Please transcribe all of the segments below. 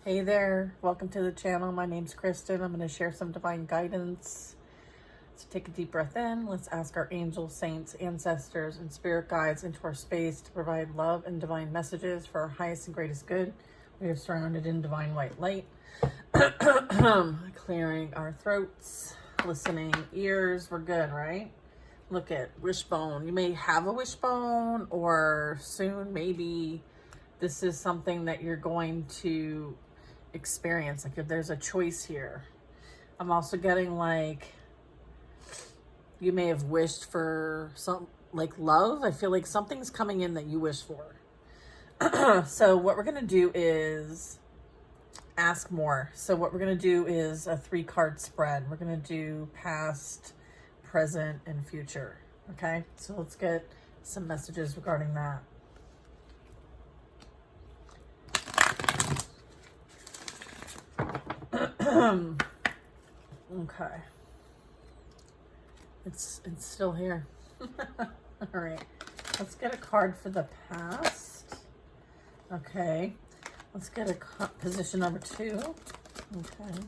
Hey there, welcome to the channel. My name's Kristen. I'm going to share some divine guidance. So take a deep breath in. Let's ask our angels, saints, ancestors, and spirit guides into our space to provide love and divine messages for our highest and greatest good. We are surrounded in divine white light. Clearing our throats, listening ears. We're good, right? Look at wishbone. You may have a wishbone, or soon maybe this is something that you're going to experience. Like if there's a choice here. I'm also getting like you may have wished for some like love. I feel like something's coming in that you wish for. So what we're going to do is ask more. So what we're going to do is a 3-card spread. We're going to do past, present, and future. Okay, so let's get some messages regarding that. Okay, it's still here. All right, let's get a card for the past. Okay, let's get a position number 2. Okay.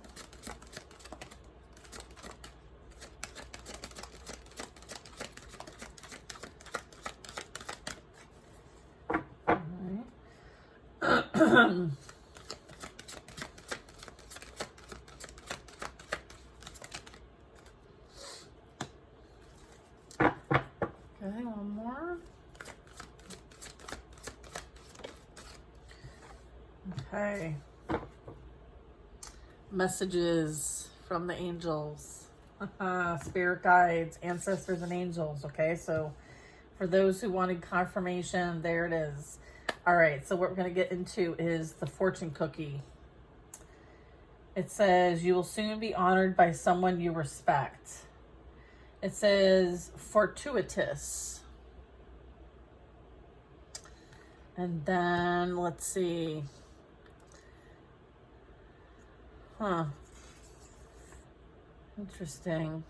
Okay, one more. Okay. Messages from the angels, spirit guides, ancestors, and angels. Okay, so for those who wanted confirmation, there it is. All right, so what we're going to get into is the fortune cookie. It says, you will soon be honored by someone you respect. It says fortuitous. And then let's see. Interesting.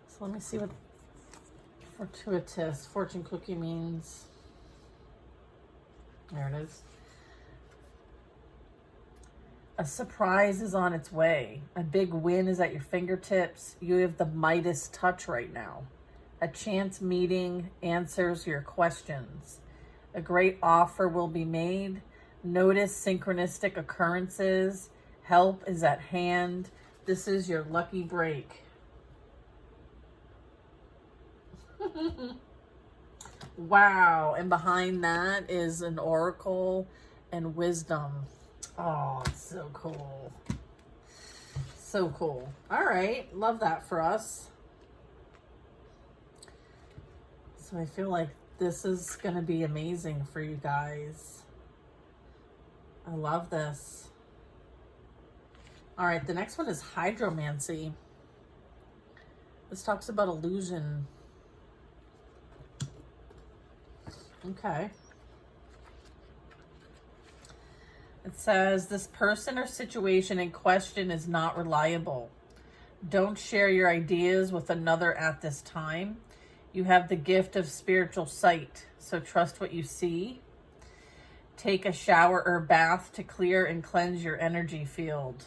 So let me see what fortuitous fortune cookie means. There it is. A surprise is on its way. A big win is at your fingertips. You have the Midas touch right now. A chance meeting answers your questions. A great offer will be made. Notice synchronistic occurrences. Help is at hand. This is your lucky break. Wow. And behind that is an oracle and wisdom. Oh, it's so cool. So cool. All right. Love that for us. So I feel like this is going to be amazing for you guys. I love this. All right. The next one is hydromancy. This talks about illusion. Okay. It says, this person or situation in question is not reliable. Don't share your ideas with another at this time. You have the gift of spiritual sight, so trust what you see. Take a shower or bath to clear and cleanse your energy field.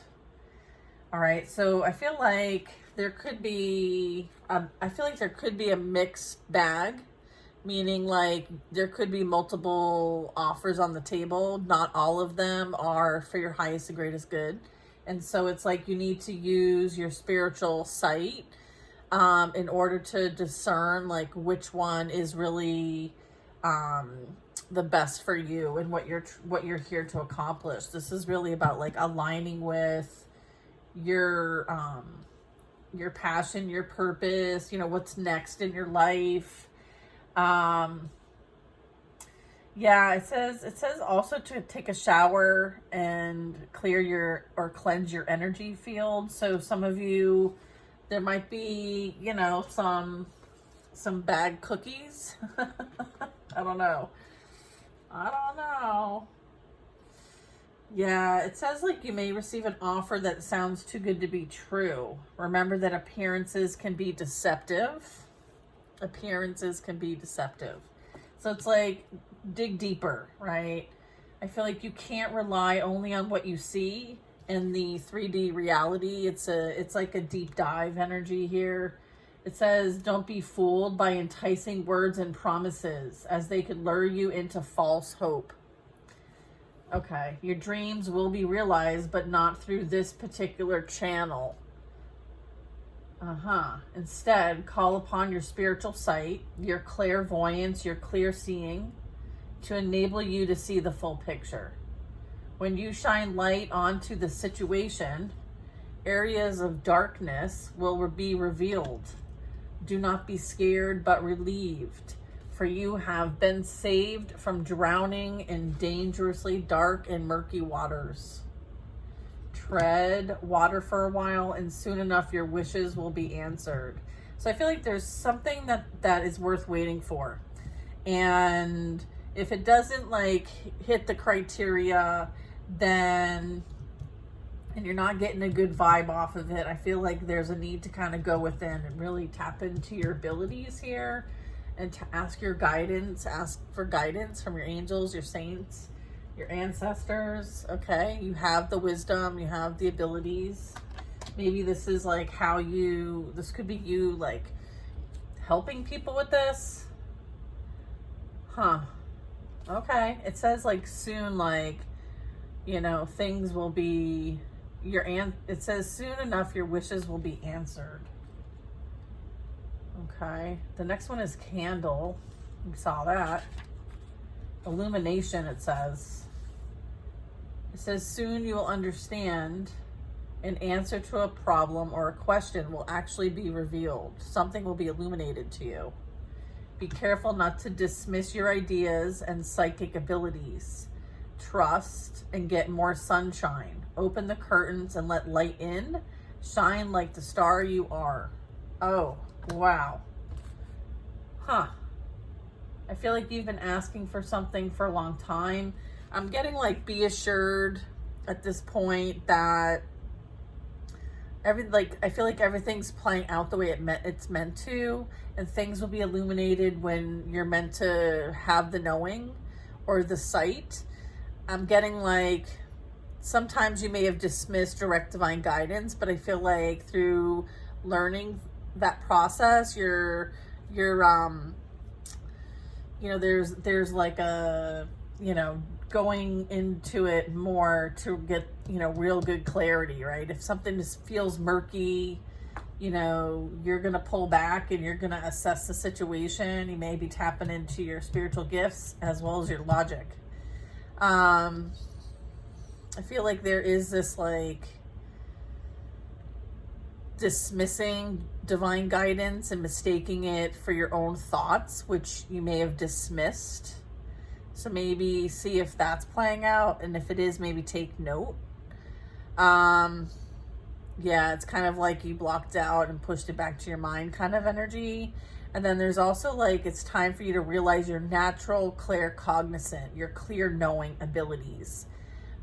All right, so I feel like there could be a mixed bag. Meaning like there could be multiple offers on the table. Not all of them are for your highest and greatest good. And so it's like you need to use your spiritual sight in order to discern like which one is really the best for you and what you're here to accomplish. This is really about like aligning with your passion, your purpose, what's next in your life. Yeah, it says also to take a shower and cleanse your energy field. So some of you, there might be, some bad cookies. I don't know. Yeah, it says like you may receive an offer that sounds too good to be true. Remember that appearances can be deceptive. So it's like dig deeper, right? I feel like you can't rely only on what you see in the 3D reality. It's like a deep dive energy here. It says, don't be fooled by enticing words and promises, as they could lure you into false hope. Okay, your dreams will be realized, but not through this particular channel. Instead, call upon your spiritual sight, your clairvoyance, your clear seeing, to enable you to see the full picture. When you shine light onto the situation, areas of darkness will be revealed. Do not be scared, but relieved, for you have been saved from drowning in dangerously dark and murky waters. Tread water for a while, and soon enough your wishes will be answered. So I feel like there's something that is worth waiting for. And if it doesn't like hit the criteria, then, and you're not getting a good vibe off of it, I feel like there's a need to kind of go within and really tap into your abilities here and to ask your guidance, ask for guidance from your angels, your saints, your ancestors. Okay, you have the wisdom, you have the abilities. Maybe this is like how this could be you like helping people with this. Okay, it says like soon, like, you know, things will be it says soon enough your wishes will be answered. Okay, the next one is candle. We saw that. Illumination, it says. It says soon you will understand an answer to a problem or a question will actually be revealed. Something will be illuminated to you. Be careful not to dismiss your ideas and psychic abilities. Trust and get more sunshine. Open the curtains and let light in. Shine like the star you are. Oh, wow. I feel like you've been asking for something for a long time. I'm getting like, be assured at this point that I feel like everything's playing out the way it's meant to, and things will be illuminated when you're meant to have the knowing or the sight. I'm getting like, sometimes you may have dismissed direct divine guidance, but I feel like through learning that process, you're you know, there's like a, you know, going into it more to get, you know, real good clarity, right? If something just feels murky, you know, you're going to pull back and you're going to assess the situation. You may be tapping into your spiritual gifts as well as your logic. I feel like there is this like dismissing divine guidance and mistaking it for your own thoughts, which you may have dismissed. So maybe see if that's playing out, and if it is, maybe take note. Yeah, it's kind of like you blocked out and pushed it back to your mind kind of energy. And then there's also like, it's time for you to realize your natural claircognizant, your clear knowing abilities.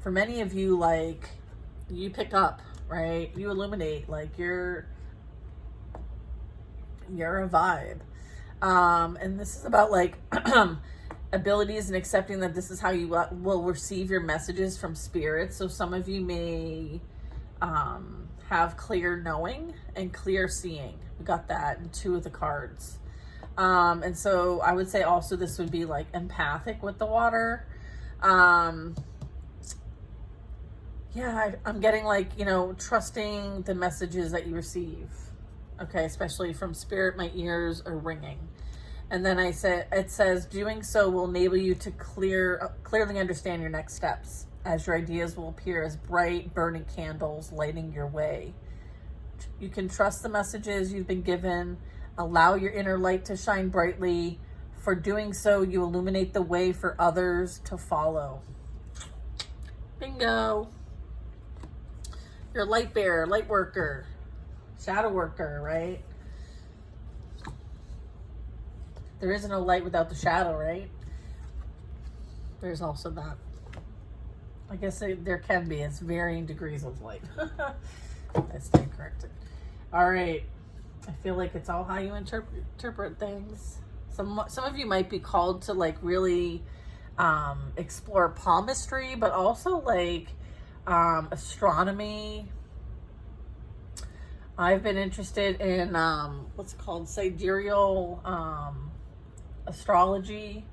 For many of you, like, you pick up, right? You illuminate, like you're a vibe. And this is about like abilities and accepting that this is how you will receive your messages from spirit. So some of you may have clear knowing and clear seeing. We got that in 2 of the cards. And so I would say also this would be like empathic with the water. Yeah, I'm getting like, you know, trusting the messages that you receive. Okay, especially from spirit, my ears are ringing. And then it says, doing so will enable you to clearly understand your next steps, as your ideas will appear as bright, burning candles lighting your way. You can trust the messages you've been given. Allow your inner light to shine brightly. For doing so, you illuminate the way for others to follow. Bingo. You're a light bearer, light worker, shadow worker, right? There isn't a light without the shadow, right? There's also that. I guess there can be. It's varying degrees of light. I stand corrected. All right. I feel like it's all how you interpret things. Some of you might be called to like really explore palmistry, but also like astronomy. I've been interested in what's called sidereal astrology.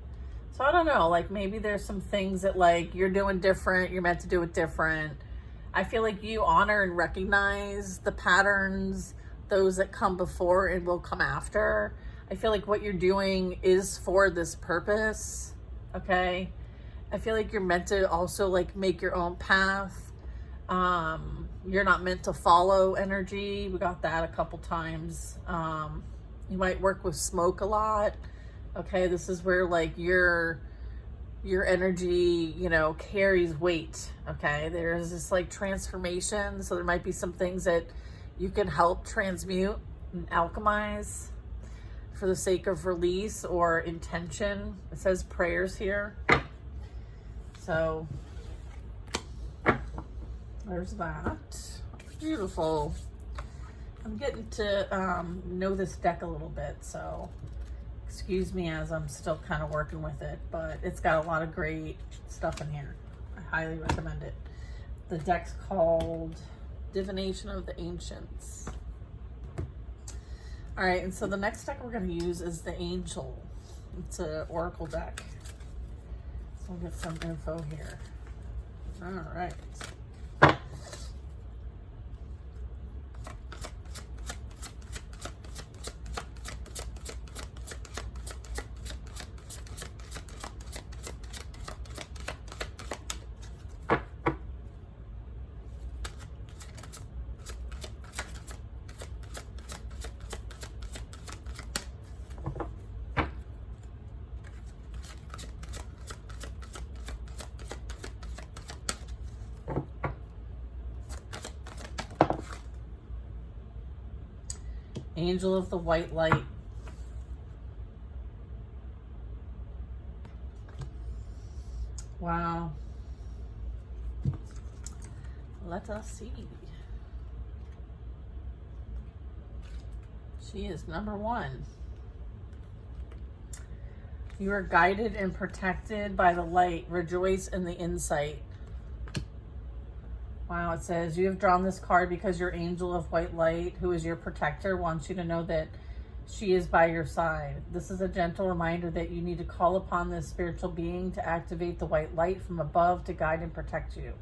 So I don't know, like maybe there's some things that like you're doing different, you're meant to do it different. I feel like you honor and recognize the patterns, those that come before and will come after. I feel like what you're doing is for this purpose, okay? I feel like you're meant to also like make your own path. You're not meant to follow energy. We got that a couple times. You might work with smoke a lot. Okay, this is where like your energy, you know, carries weight. Okay, there's this like transformation. So there might be some things that you can help transmute and alchemize for the sake of release or intention. It says prayers here. So there's that. Beautiful. I'm getting to know this deck a little bit, so excuse me as I'm still kind of working with it, but it's got a lot of great stuff in here. I highly recommend it. The deck's called Divination of the Ancients. All right, and so the next deck we're going to use is the Angel. It's an oracle deck. So we'll get some info here. All right. Angel of the White Light. Wow. Let us see. She is number 1. You are guided and protected by the light. Rejoice in the insight. Wow, it says, you have drawn this card because your angel of white light, who is your protector, wants you to know that she is by your side. This is a gentle reminder that you need to call upon this spiritual being to activate the white light from above to guide and protect you.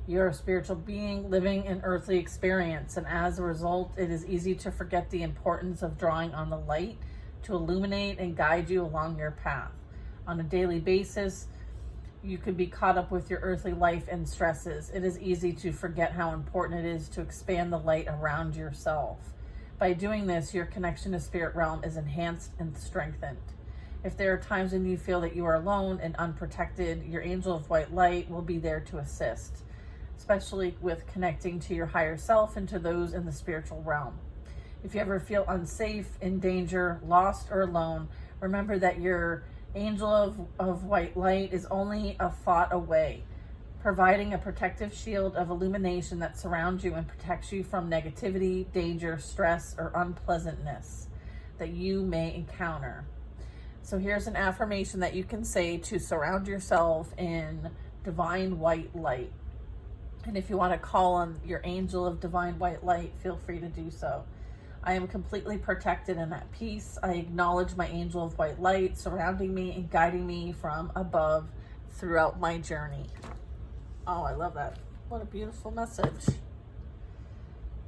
You're a spiritual being living an earthly experience, and as a result, it is easy to forget the importance of drawing on the light to illuminate and guide you along your path. On a daily basis, you could be caught up with your earthly life and stresses. It is easy to forget how important it is to expand the light around yourself. By doing this, your connection to spirit realm is enhanced and strengthened. If there are times when you feel that you are alone and unprotected, your angel of white light will be there to assist, especially with connecting to your higher self and to those in the spiritual realm. If you ever feel unsafe, in danger, lost, or alone, remember that your angel of white light is only a thought away, providing a protective shield of illumination that surrounds you and protects you from negativity, danger, stress, or unpleasantness that you may encounter. So here's an affirmation that you can say to surround yourself in divine white light. And if you want to call on your angel of divine white light, feel free to do so. I am completely protected and at peace. I acknowledge my angel of white light surrounding me and guiding me from above throughout my journey. Oh, I love that. What a beautiful message.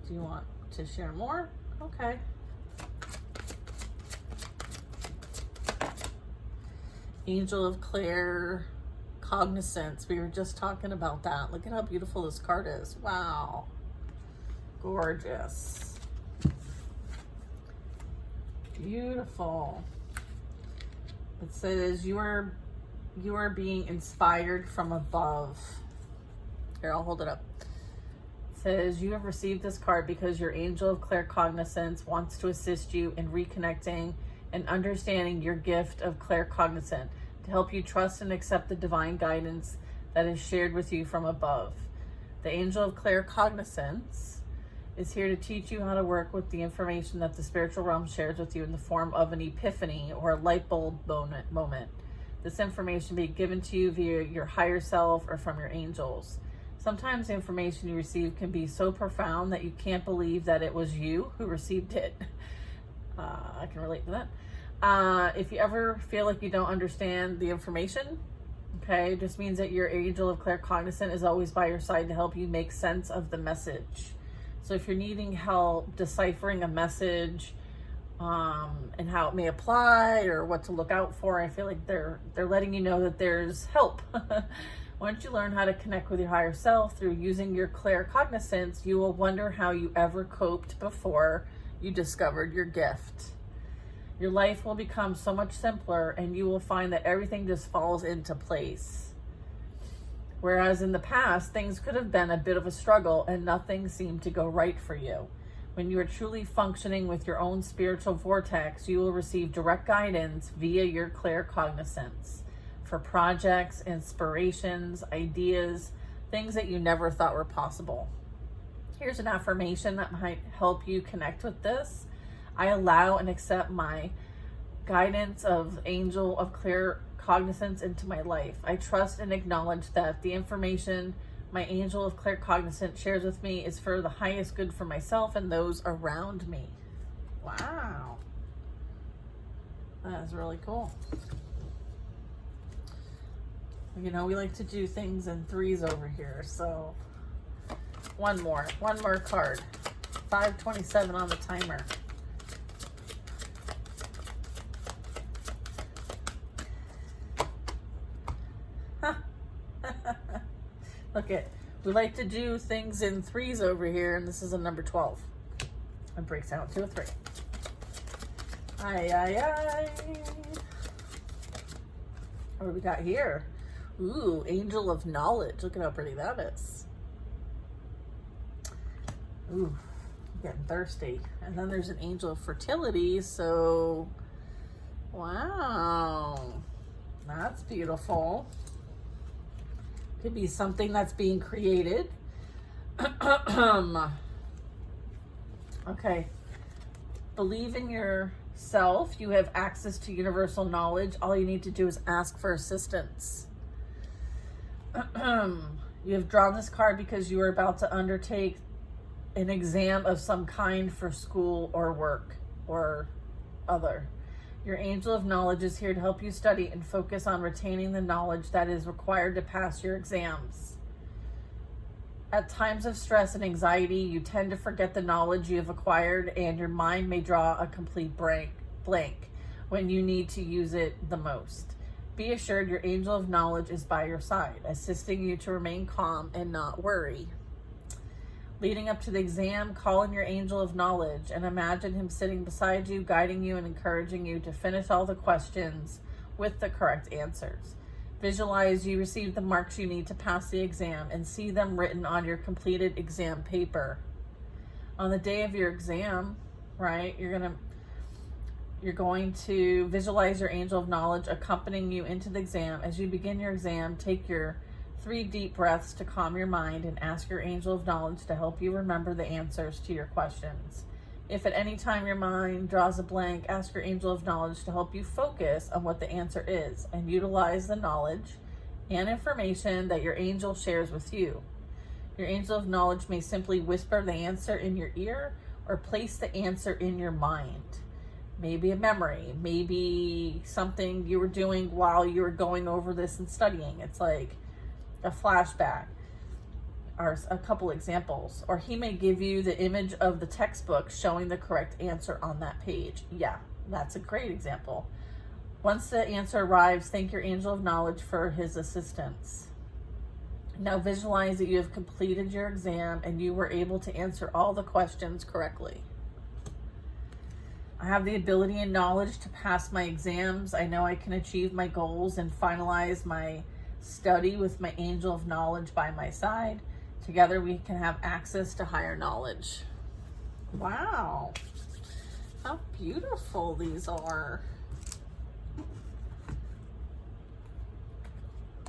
Do you want to share more? Okay. Angel of Claire Cognizance. We were just talking about that. Look at how beautiful this card is. Wow. Gorgeous. Beautiful. It says you are being inspired from above. Here, I'll hold it up. It says you have received this card because your angel of claircognizance wants to assist you in reconnecting and understanding your gift of claircognizance to help you trust and accept the divine guidance that is shared with you from above. The angel of claircognizance is here to teach you how to work with the information that the spiritual realm shares with you in the form of an epiphany or a light bulb moment. This information be given to you via your higher self or from your angels. Sometimes the information you receive can be so profound that you can't believe that it was you who received it. I can relate to that. If you ever feel like you don't understand the information, okay, it just means that your angel of claircognizance is always by your side to help you make sense of the message. So if you're needing help deciphering a message, and how it may apply or what to look out for, I feel like they're letting you know that there's help. Once you learn how to connect with your higher self through using your claircognizance, you will wonder how you ever coped before you discovered your gift. Your life will become so much simpler, and you will find that everything just falls into place. Whereas in the past, things could have been a bit of a struggle and nothing seemed to go right for you. When you are truly functioning with your own spiritual vortex, you will receive direct guidance via your claircognizance for projects, inspirations, ideas, things that you never thought were possible. Here's an affirmation that might help you connect with this. I allow and accept my guidance of angel of claircognizance into my life. I trust and acknowledge that the information my angel of claircognizance shares with me is for the highest good for myself and those around me. Wow. That is really cool. You know, we like to do things in threes over here. So one more card. 5:27 on the timer. Look at, we like to do things in threes over here, and this is a number 12. It breaks out to a 3. Aye, aye, aye. What do we got here? Ooh, angel of knowledge. Look at how pretty that is. Ooh, I'm getting thirsty. And then there's an angel of fertility, so wow, that's beautiful. Could be something that's being created. Okay. Believe in yourself. You have access to universal knowledge. All you need to do is ask for assistance. You have drawn this card because you are about to undertake an exam of some kind for school or work or other. Your angel of knowledge is here to help you study and focus on retaining the knowledge that is required to pass your exams. At times of stress and anxiety, you tend to forget the knowledge you have acquired, and your mind may draw a complete blank when you need to use it the most. Be assured your angel of knowledge is by your side, assisting you to remain calm and not worry. Leading up to the exam, call in your angel of knowledge and imagine him sitting beside you, guiding you and encouraging you to finish all the questions with the correct answers. Visualize you receive the marks you need to pass the exam and see them written on your completed exam paper. On the day of your exam, right, you're going to visualize your angel of knowledge accompanying you into the exam. As you begin your exam, take your 3 deep breaths to calm your mind and ask your angel of knowledge to help you remember the answers to your questions. If at any time your mind draws a blank, ask your angel of knowledge to help you focus on what the answer is and utilize the knowledge and information that your angel shares with you. Your angel of knowledge may simply whisper the answer in your ear or place the answer in your mind. Maybe a memory, maybe something you were doing while you were going over this and studying. It's like a flashback, or a couple examples. Or he may give you the image of the textbook showing the correct answer on that page. Yeah, that's a great example. Once the answer arrives, thank your angel of knowledge for his assistance. Now visualize that you have completed your exam and you were able to answer all the questions correctly. I have the ability and knowledge to pass my exams. I know I can achieve my goals and finalize my study with my angel of knowledge by my side. Together we can have access to higher knowledge. Wow, how beautiful these are.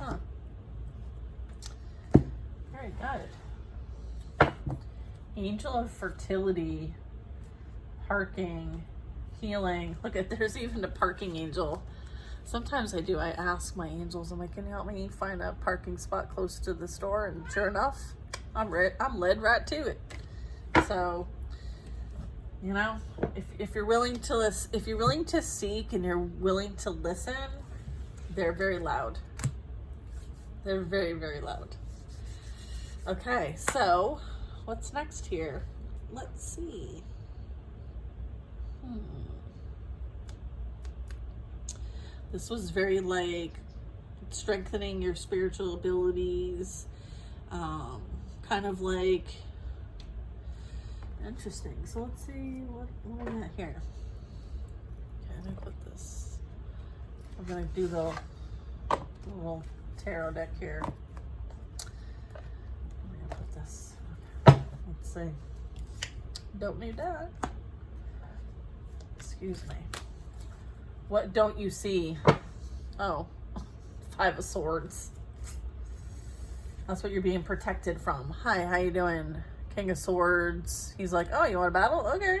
Huh. Very good. Angel of fertility, parking, healing. Look at, there's even a parking angel. Sometimes I do. I ask my angels, I'm like, can you help me find a parking spot close to the store? And sure enough, I'm led right to it. So, you know, if you're willing to seek and you're willing to listen, they're very loud. They're very, very loud. Okay, so what's next here? Let's see. This was very like strengthening your spiritual abilities, kind of like interesting. So let's see what we got here. Okay, I'm gonna put this. I'm gonna do the little tarot deck here. I'm gonna put this. Okay, let's see. Don't need that. Excuse me. What don't you see? Oh, Five of Swords. That's what you're being protected from. Hi, how you doing? King of Swords. He's like, oh, you want a battle? Okay.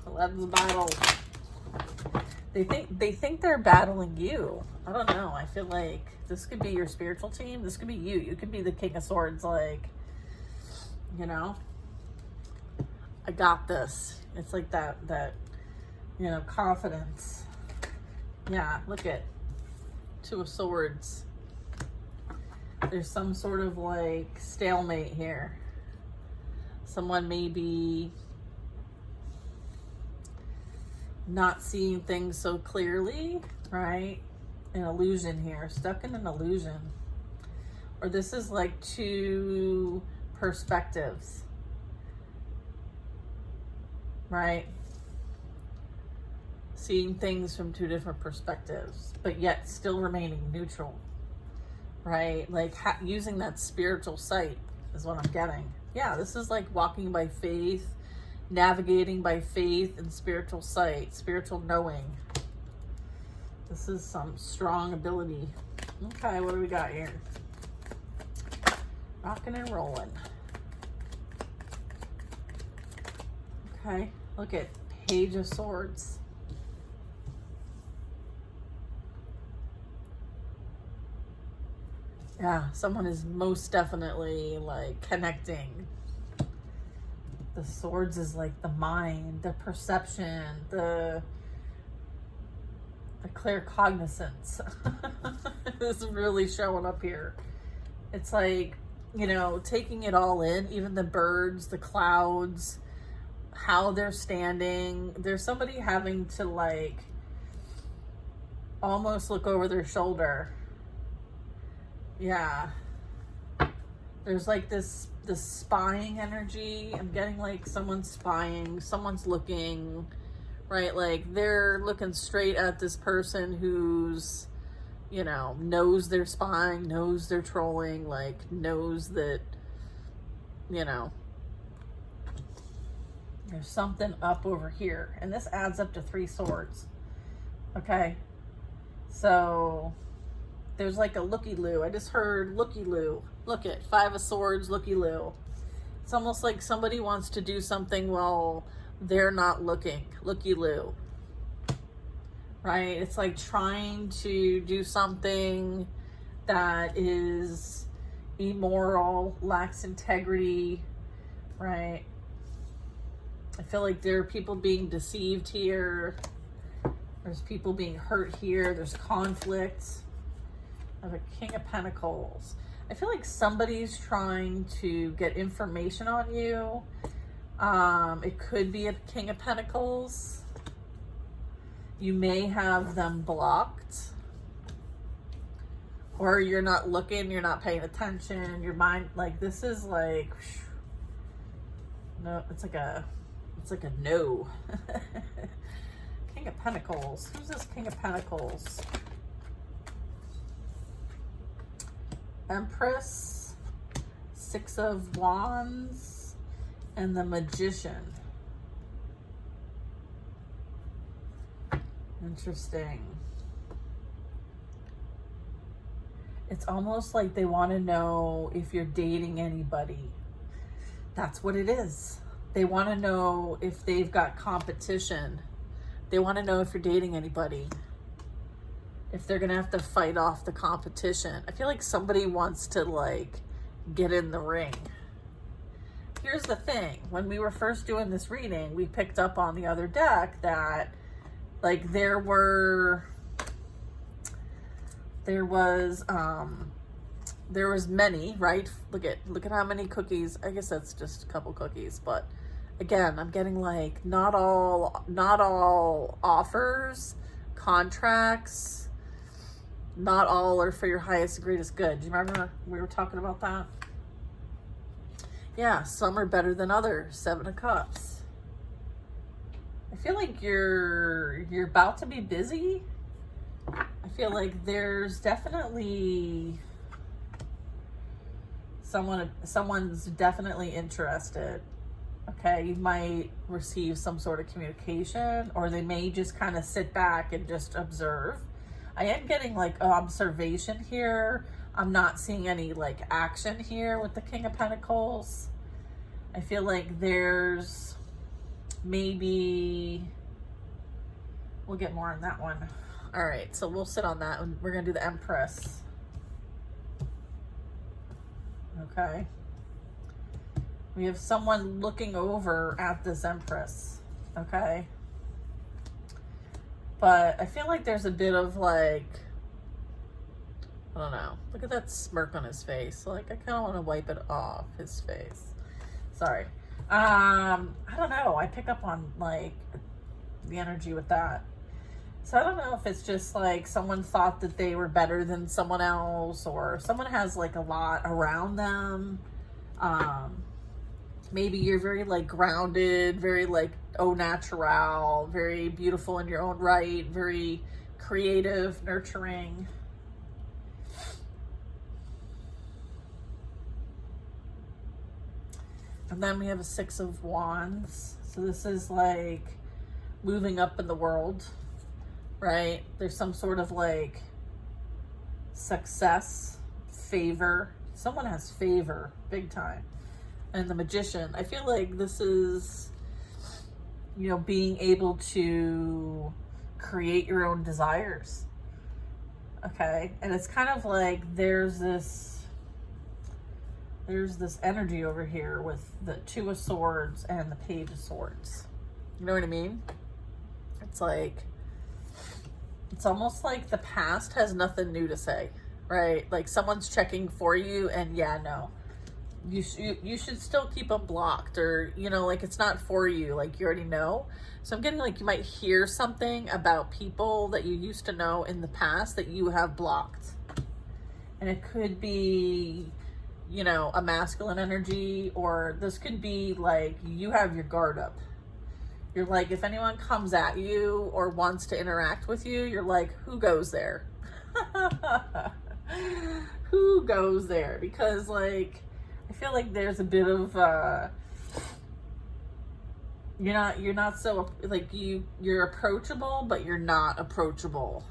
Let's battle. They think they're battling you. I don't know. I feel like this could be your spiritual team. This could be you. You could be the King of Swords, like, you know, I got this. It's like that, you know, confidence. Yeah, look at Two of Swords. There's some sort of like stalemate here. Someone may be not seeing things so clearly, right? An illusion here, stuck in an illusion. Or this is like two perspectives, right? Seeing things from two different perspectives, but yet still remaining neutral, right? Like using that spiritual sight is what I'm getting. Yeah, this is like walking by faith, navigating by faith and spiritual sight, spiritual knowing. This is some strong ability. Okay, what do we got here? Rocking and rolling. Okay, look at Page of Swords. Yeah, someone is most definitely like connecting. The swords is like the mind, the perception, the clear cognizance. This is really showing up here. It's like, you know, taking it all in, even the birds, the clouds, how they're standing. There's somebody having to like almost look over their shoulder. Yeah. There's like this spying energy. I'm getting like someone's spying, someone's looking, right? Like they're looking straight at this person who's, you know, knows they're spying, knows they're trolling, like knows that, you know, there's something up over here. And this adds up to 3 swords. Okay. So there's like a looky-loo. I just heard looky-loo. Look at 5 of Swords, looky-loo. It's almost like somebody wants to do something while they're not looking. Looky-loo. Right? It's like trying to do something that is immoral, lacks integrity, right? I feel like there are people being deceived here. There's people being hurt here. There's conflict. I have a King of Pentacles. I feel like somebody's trying to get information on you. It could be a King of Pentacles. You may have them blocked. Or you're not looking, you're not paying attention. Your mind, like this is like, no, it's like a no. King of Pentacles. Who's this King of Pentacles? Empress, 6 of Wands, and the Magician. Interesting. It's almost like they want to know if you're dating anybody. That's what it is. They want to know if they've got competition. They want to know if you're dating anybody. if they're gonna have to fight off the competition. I feel like somebody wants to like get in the ring. Here's the thing, when we were first doing this reading, we picked up on the other deck that like there was many, right? Look at how many cookies. I guess that's just a couple cookies, but again, I'm getting like not all offers, contracts, not all are for your highest and greatest good. Do you remember we were talking about that? Yeah, some are better than others. 7 of Cups. I feel like you're about to be busy. I feel like there's definitely someone's definitely interested. Okay, you might receive some sort of communication, or they may just kind of sit back and just observe. I am getting like observation here. I'm not seeing any like action here with the King of Pentacles. I feel like there's maybe, we'll get more on that one. All right, so we'll sit on that, and we're gonna do the Empress. Okay. We have someone looking over at this Empress, okay? But I feel like there's a bit of like, I don't know. Look at that smirk on his face. Like, I kind of want to wipe it off his face. Sorry. I don't know. I pick up on like the energy with that. So I don't know if it's just like someone thought that they were better than someone else, or someone has like a lot around them. Maybe you're very like grounded, very like au naturel, very beautiful in your own right, very creative, nurturing. And then we have a 6 of Wands. So this is like moving up in the world, right? There's some sort of like success, favor. Someone has favor, big time. And the Magician. I feel like this is, you know, being able to create your own desires. Okay. And it's kind of like there's this energy over here with the 2 of Swords and the Page of Swords. You know what I mean? It's like, it's almost like the past has nothing new to say, right? Like someone's checking for you, and yeah, no, you should still keep them blocked, or, you know, like it's not for you, like you already know. So I'm getting like you might hear something about people that you used to know in the past that you have blocked. And it could be, you know, a masculine energy, or this could be like you have your guard up. You're like, if anyone comes at you or wants to interact with you, you're like, who goes there? Who goes there? Because like, I feel like there's a bit of, you're not so, like you're approachable, but you're not approachable.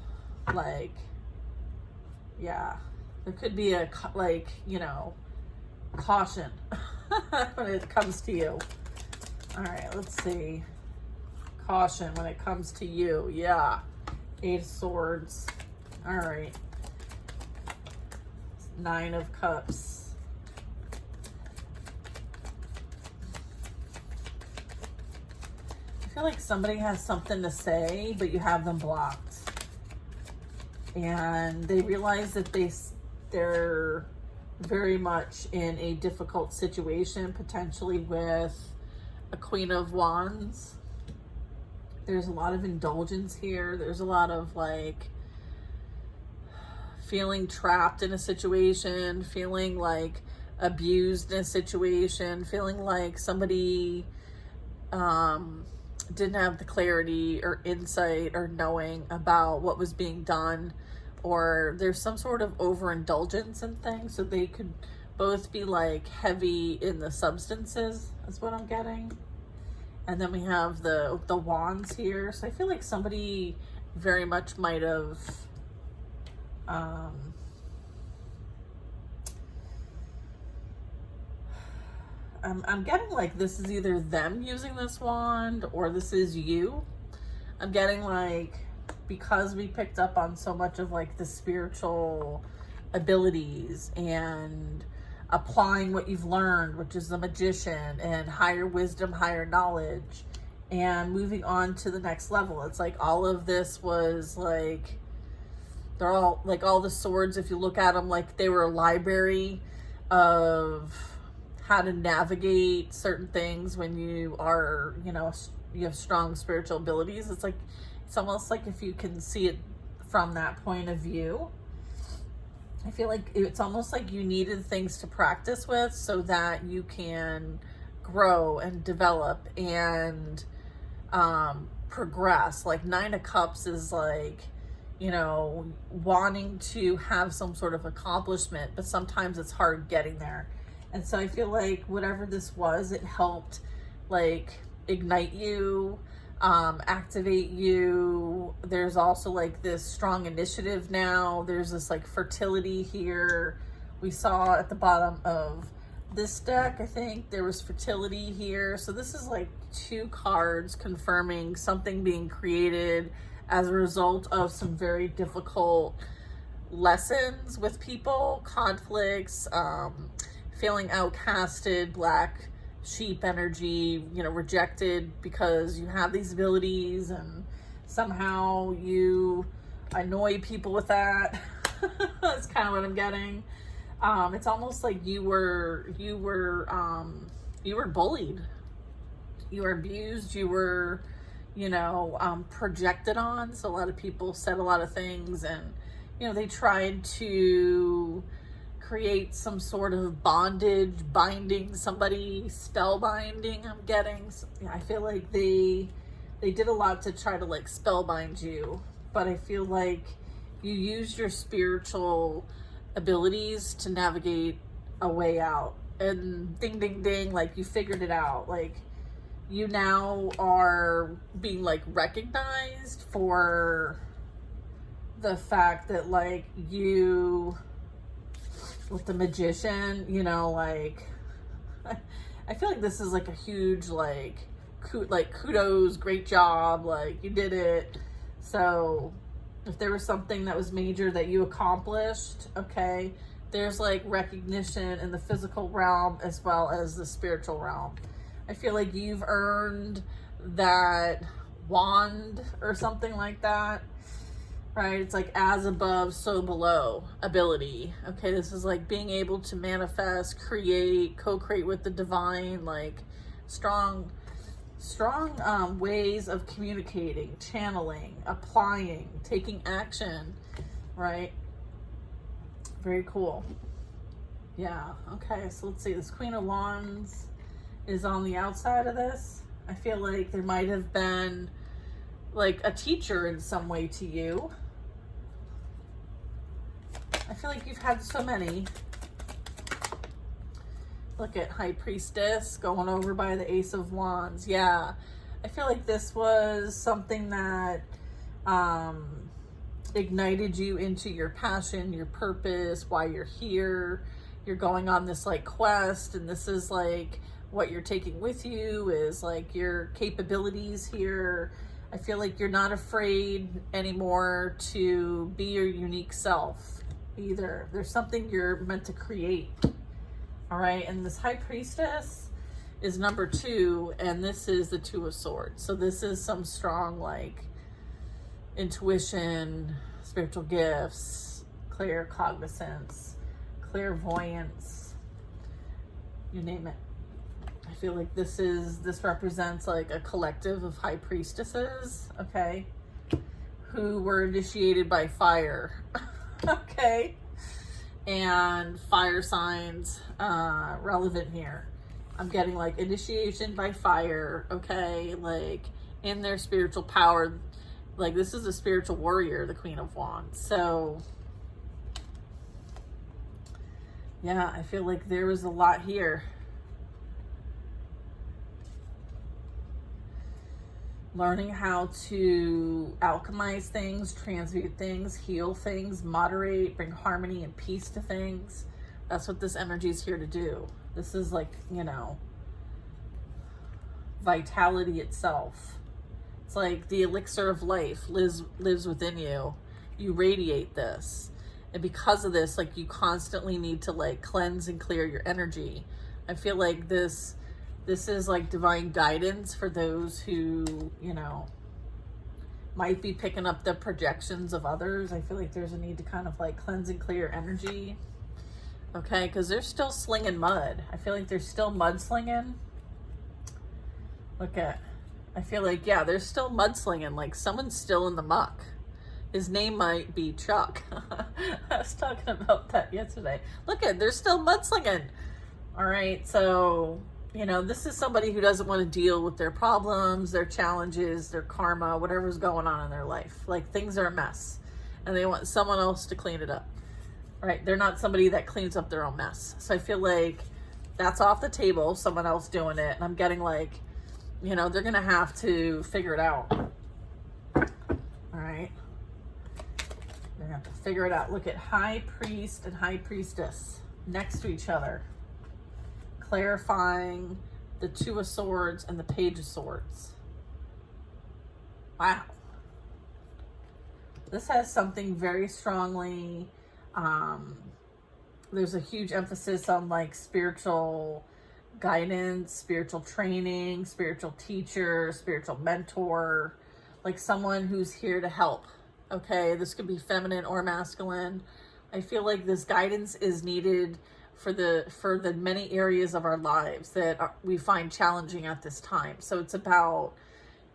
Like, yeah, there could be a, like, you know, caution when it comes to you. All right, let's see. Caution when it comes to you. Yeah. 8 of Swords. All right. 9 of Cups. I feel like somebody has something to say, but you have them blocked. And they realize that they're very much in a difficult situation, potentially with a Queen of Wands. There's a lot of indulgence here. There's a lot of like feeling trapped in a situation, feeling like abused in a situation, feeling like somebody didn't have the clarity or insight or knowing about what was being done, or there's some sort of overindulgence in things. So they could both be like heavy in the substances, is what I'm getting. And then we have the Wands here. So I feel like somebody very much might have I'm getting like this is either them using this wand or this is you. I'm getting like because we picked up on so much of like the spiritual abilities and applying what you've learned, which is the magician and higher wisdom, higher knowledge, and moving on to the next level. It's like all of this was like, they're all like, all the swords, if you look at them, like they were a library of how to navigate certain things when you are, you know, you have strong spiritual abilities. It's like, it's almost like if you can see it from that point of view, I feel like it's almost like you needed things to practice with so that you can grow and develop and progress. Like Nine of Cups is like, you know, wanting to have some sort of accomplishment, but sometimes it's hard getting there. And so I feel like whatever this was, it helped like ignite you, activate you. There's also like this strong initiative now. There's this like fertility here. We saw at the bottom of this deck, I think there was fertility here. So this is like 2 cards confirming something being created as a result of some very difficult lessons with people, conflicts, feeling outcasted, black sheep energy, you know, rejected because you have these abilities and somehow you annoy people with that. That's kind of what I'm getting. It's almost like you were bullied, you were abused, you were, you know, projected on. So a lot of people said a lot of things, and, you know, they tried to create some sort of bondage, binding somebody, spell binding, I'm getting. Yeah, I feel like they did a lot to try to like spell bind you, but I feel like you used your spiritual abilities to navigate a way out, and ding ding ding, like you figured it out. Like you now are being like recognized for the fact that like you, with the magician, you know, like I feel like this is like a huge like kudos, great job, like you did it. So if there was something that was major that you accomplished, okay, there's like recognition in the physical realm as well as the spiritual realm. I feel like you've earned that wand or something like that, right? It's like as above, so below ability. Okay, this is like being able to manifest, create, co-create with the divine, like strong ways of communicating, channeling, applying, taking action, right? Very cool. Yeah, okay, so let's see. This Queen of Wands is on the outside of this. I feel like there might have been like a teacher in some way to you. I feel like you've had so many. Look at High Priestess going over by the Ace of Wands. Yeah, I feel like this was something that ignited you into your passion, your purpose, why you're here. You're going on this like quest, and this is like what you're taking with you is like your capabilities here. I feel like you're not afraid anymore to be your unique self either. There's something you're meant to create. All right, and this High Priestess is number 2, and this is the 2 of Swords. So this is some strong like intuition, spiritual gifts, claircognizance, clairvoyance, you name it. I feel like this represents like a collective of High Priestesses, okay, who were initiated by fire. Okay, and fire signs relevant here. I'm getting like initiation by fire, okay, like in their spiritual power. Like this is a spiritual warrior, the Queen of Wands. So yeah, I feel like there was a lot here. Learning how to alchemize things, transmute things, heal things, moderate, bring harmony and peace to things. That's what this energy is here to do. This is like, you know, vitality itself. It's like the elixir of life lives within you. You radiate this. And because of this, like, you constantly need to like cleanse and clear your energy. I feel like this is like divine guidance for those who, you know, might be picking up the projections of others. I feel like there's a need to kind of like cleanse and clear energy. Okay, because they're still slinging mud. I feel like they're still mudslinging. Look at, I feel like, yeah, they're still mudslinging. Like, someone's still in the muck. His name might be Chuck. I was talking about that yesterday. Look at, they're still mudslinging. All right, so, you know, this is somebody who doesn't want to deal with their problems, their challenges, their karma, whatever's going on in their life. Like, things are a mess, and they want someone else to clean it up. Right? They're not somebody that cleans up their own mess. So I feel like that's off the table, someone else doing it. And I'm getting like, you know, they're going to have to figure it out. All right. They're going to have to figure it out. Look at High Priest and High Priestess next to each other, clarifying the Two of Swords and the Page of Swords. Wow. This has something very strongly, there's a huge emphasis on like spiritual guidance, spiritual training, spiritual teacher, spiritual mentor, like someone who's here to help. Okay, this could be feminine or masculine. I feel like this guidance is needed for the many areas of our lives that we find challenging at this time. So it's about,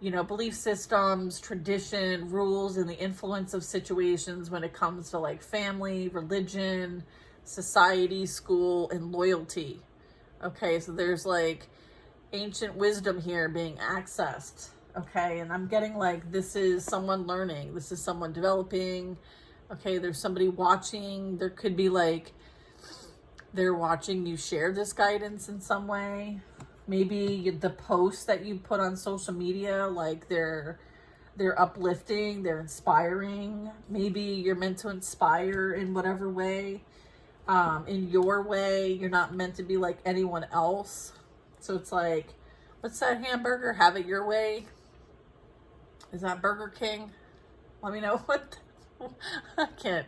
you know, belief systems, tradition, rules, and the influence of situations when it comes to like family, religion, society, school, and loyalty. Okay, so there's like ancient wisdom here being accessed. Okay, and I'm getting like this is someone learning, this is someone developing. Okay, there's somebody watching. There could be like they're watching you share this guidance in some way. Maybe the posts that you put on social media, like they're uplifting, they're inspiring. Maybe you're meant to inspire in whatever way, in your way. You're not meant to be like anyone else. So it's like, what's that hamburger? Have it your way. Is that Burger King? Let me know what. I can't.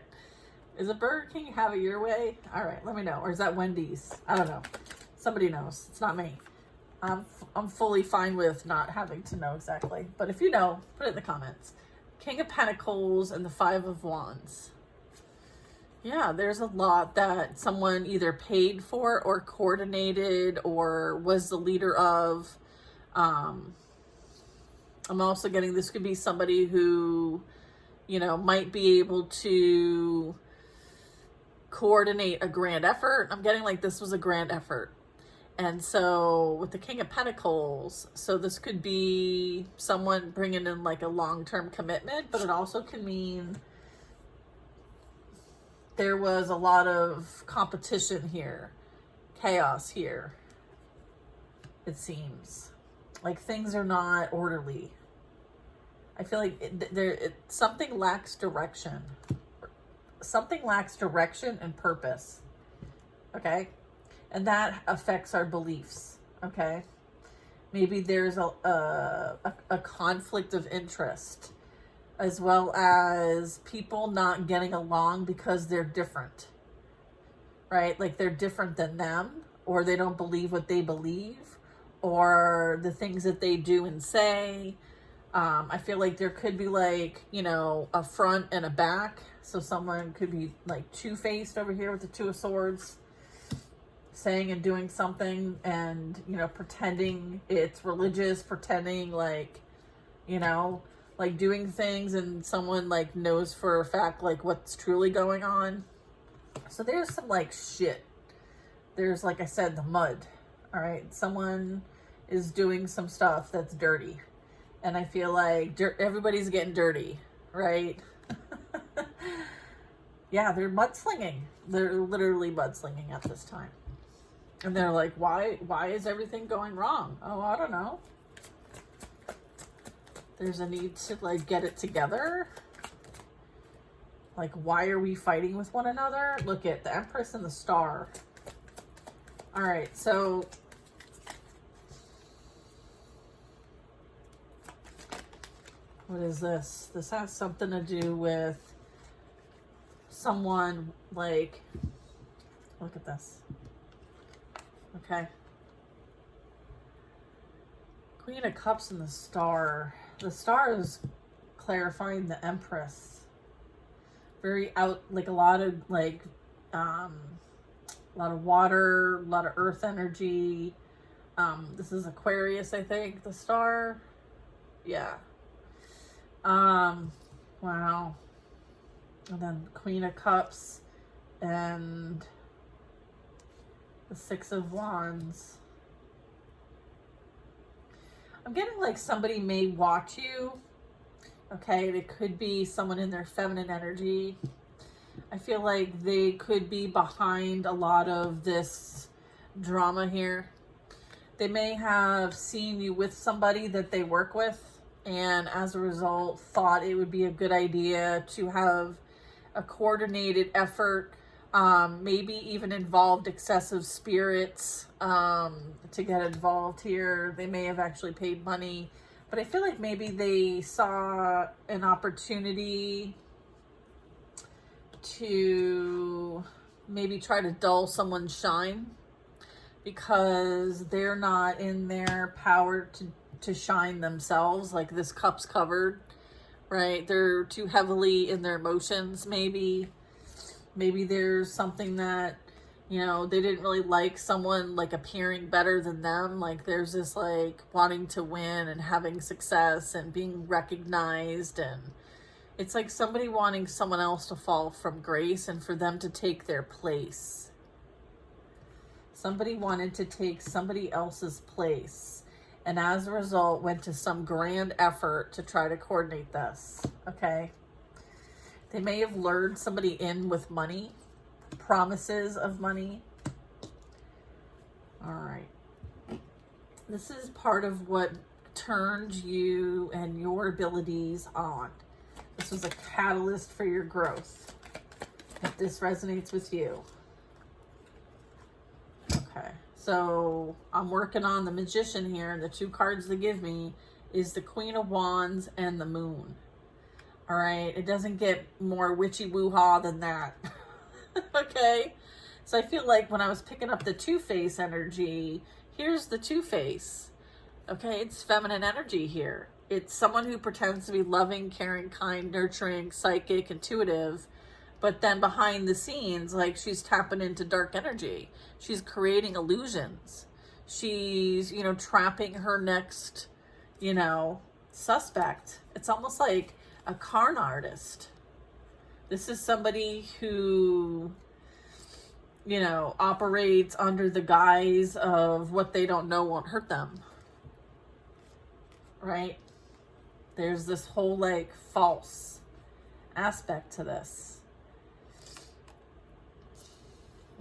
Is it Burger King? Have it your way. All right, let me know. Or is that Wendy's? I don't know. Somebody knows. It's not me. I'm fully fine with not having to know exactly. But if you know, put it in the comments. King of Pentacles and the Five of Wands. Yeah, there's a lot that someone either paid for or coordinated or was the leader of. I'm also getting this could be somebody who, you know, might be able to coordinate a grand effort. I'm getting like this was a grand effort. And so with the King of Pentacles, so this could be someone bringing in like a long-term commitment, but it also can mean there was a lot of competition here, chaos here, it seems. Like things are not orderly. I feel like something lacks direction. Something lacks direction and purpose. Okay? And that affects our beliefs, okay? Maybe there's a conflict of interest, as well as people not getting along because they're different, right? Like they're different than them, or they don't believe what they believe, or the things that they do and say. I feel like there could be like, you know, a front and a back. So someone could be like two-faced over here with the Two of Swords, saying and doing something and, you know, pretending it's religious, pretending like, you know, like doing things and someone like knows for a fact like what's truly going on. So there's some like shit. There's, like I said, the mud. All right. Someone is doing some stuff that's dirty. And I feel like everybody's getting dirty, right? Yeah, they're mudslinging. They're literally mudslinging at this time. And they're like, why is everything going wrong? Oh, I don't know. There's a need to like get it together. Like, why are we fighting with one another? Look at the Empress and the Star. All right, so What is this? This has something to do with someone, like, look at this. Okay. Queen of Cups and the Star. The Star is clarifying the Empress. Very out, like a lot of a lot of water, a lot of earth energy. This is Aquarius, I think, the Star. Yeah. Wow. And then Queen of Cups and the Six of Wands. I'm getting like somebody may watch you. Okay, it could be someone in their feminine energy. I feel like they could be behind a lot of this drama here. They may have seen you with somebody that they work with, and as a result thought it would be a good idea to have a coordinated effort, maybe even involved excessive spirits to get involved here. They may have actually paid money, but I feel like maybe they saw an opportunity to maybe try to dull someone's shine because they're not in their power to shine themselves. Like this cup's covered, right? They're too heavily in their emotions. Maybe there's something that, you know, they didn't really like someone like appearing better than them. Like there's this like wanting to win and having success and being recognized, and it's like somebody wanting someone else to fall from grace and for them to take their place. Somebody wanted to take somebody else's place, and as a result went to some grand effort to try to coordinate this. Okay. They may have lured somebody in with money, promises of money. All right. This is part of what turned you and your abilities on. This was a catalyst for your growth. If this resonates with you. Okay. So I'm working on the Magician here, and the two cards they give me is the Queen of Wands and the Moon. All right. It doesn't get more witchy woo-ha than that. Okay. So I feel like when I was picking up the Two-Face energy, here's the Two-Face. Okay. It's feminine energy here. It's someone who pretends to be loving, caring, kind, nurturing, psychic, intuitive, but then behind the scenes, like she's tapping into dark energy. She's creating illusions. She's, you know, trapping her next, you know, suspect. It's almost like a con artist. This is somebody who, you know, operates under the guise of what they don't know won't hurt them. Right? There's this whole like false aspect to this.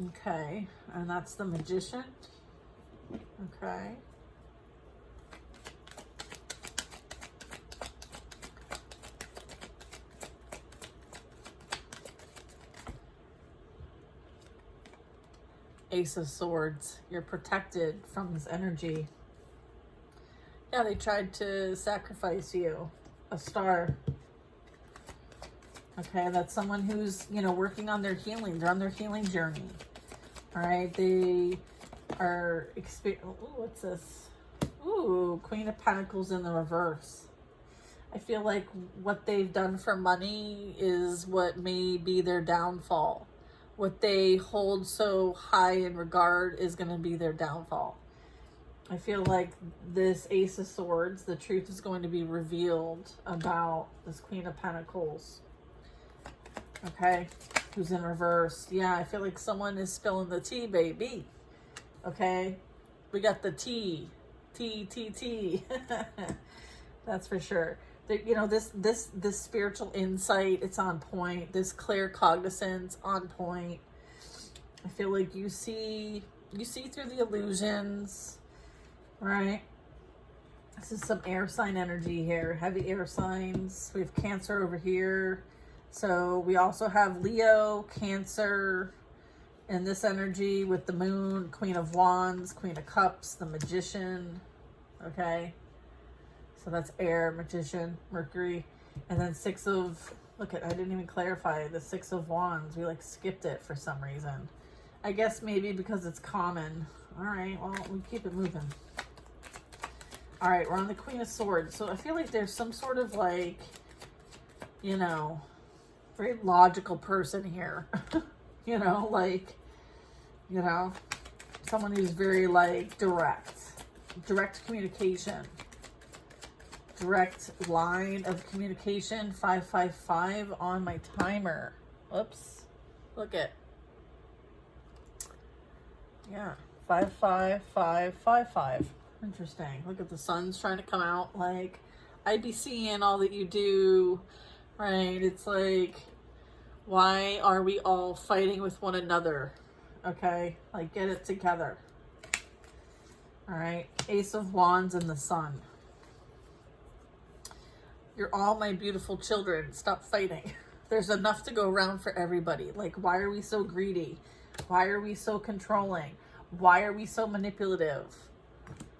Okay, and that's the Magician. Okay. Ace of Swords. You're protected from this energy. Yeah, they tried to sacrifice you. A Star. Okay, that's someone who's, you know, working on their healing. They're on their healing journey. All right, they are Ooh, what's this? Ooh, Queen of Pentacles in the reverse. I feel like what they've done for money is what may be their downfall. What they hold so high in regard is going to be their downfall. I feel like this Ace of Swords, the truth is going to be revealed about this Queen of Pentacles. Okay, who's in reverse. Yeah, I feel like someone is spilling the tea, baby. Okay, we got the tea. Tea. That's for sure. You know, this spiritual insight, it's on point. This clear cognizance, on point. I feel like you see through the illusions, right? This is some air sign energy here. Heavy air signs. We have Cancer over here. So we also have Leo, Cancer, and this energy with the Moon, Queen of Wands, Queen of Cups, the Magician. Okay. So that's air, magician, Mercury. And then six of, look at, I didn't even clarify the 6 of Wands. We like skipped it for some reason. I guess maybe because it's common. All right, well, we keep it moving. All right, we're on the Queen of Swords. So I feel like there's some sort of like, you know, very logical person here. You know, like, you know, someone who's very like direct communication, direct line of communication. 555 on my timer. Oops, look at, yeah, 55555. Interesting. Look at the sun's trying to come out. Like, I'd be seeing all that you do, right? It's like, why are we all fighting with one another? Okay, like, get it together. All right, Ace of Wands and the Sun. You're all my beautiful children. Stop fighting. There's enough to go around for everybody. Like, why are we so greedy? Why are we so controlling? Why are we so manipulative?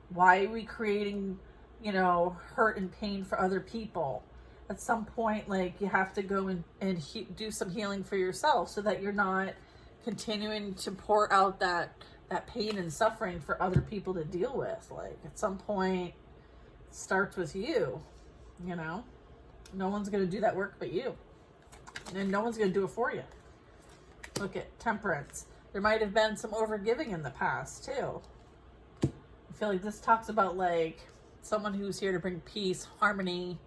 Why are we creating, you know, hurt and pain for other people? At some point, like, you have to go and do some healing for yourself so that you're not continuing to pour out that pain and suffering for other people to deal with. Like, at some point, it starts with you, you know? No one's going to do that work but you. And no one's going to do it for you. Look at Temperance. There might have been some overgiving in the past, too. I feel like this talks about, like, someone who's here to bring peace, harmony,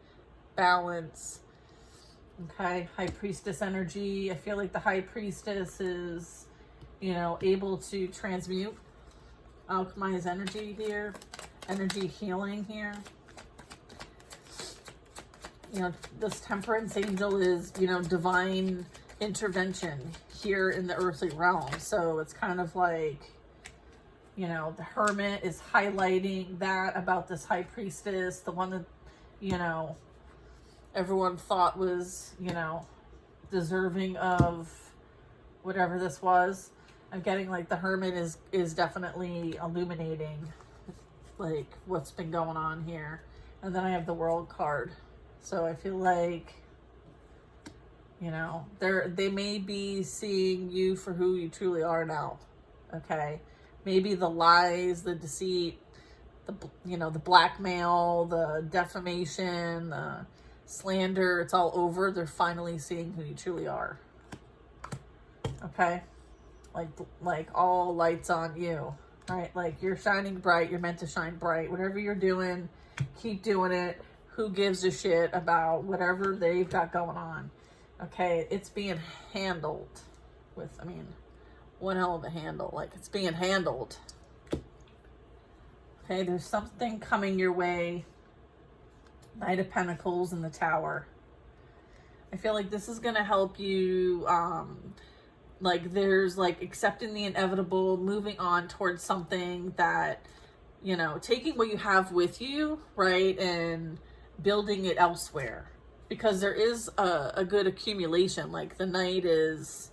balance. Okay, High Priestess energy. I feel like the High Priestess is, you know, able to transmute, alchemize energy here, energy healing here. You know, this Temperance angel is, you know, divine intervention here in the earthly realm. So it's kind of like, you know, the Hermit is highlighting that about this High Priestess, the one that, you know, everyone thought was, you know, deserving of whatever this was. I'm getting like the Hermit is definitely illuminating like what's been going on here. And then I have the World card. So I feel like, you know, they may be seeing you for who you truly are now. Okay. Maybe the lies, the deceit, the, you know, the blackmail, the defamation, the slander, it's all over. They're finally seeing who you truly are. Okay. Like all lights on you. All right. Like, you're shining bright. You're meant to shine bright. Whatever you're doing, keep doing it. Who gives a shit about whatever they've got going on? Okay. It's being handled with, I mean, one hell of a handle. Like, it's being handled. Okay. There's something coming your way. Knight of Pentacles in the Tower. I feel like this is going to help you, like, there's, like, accepting the inevitable, moving on towards something that, you know, taking what you have with you, right, and building it elsewhere. Because there is a good accumulation. Like, the Knight is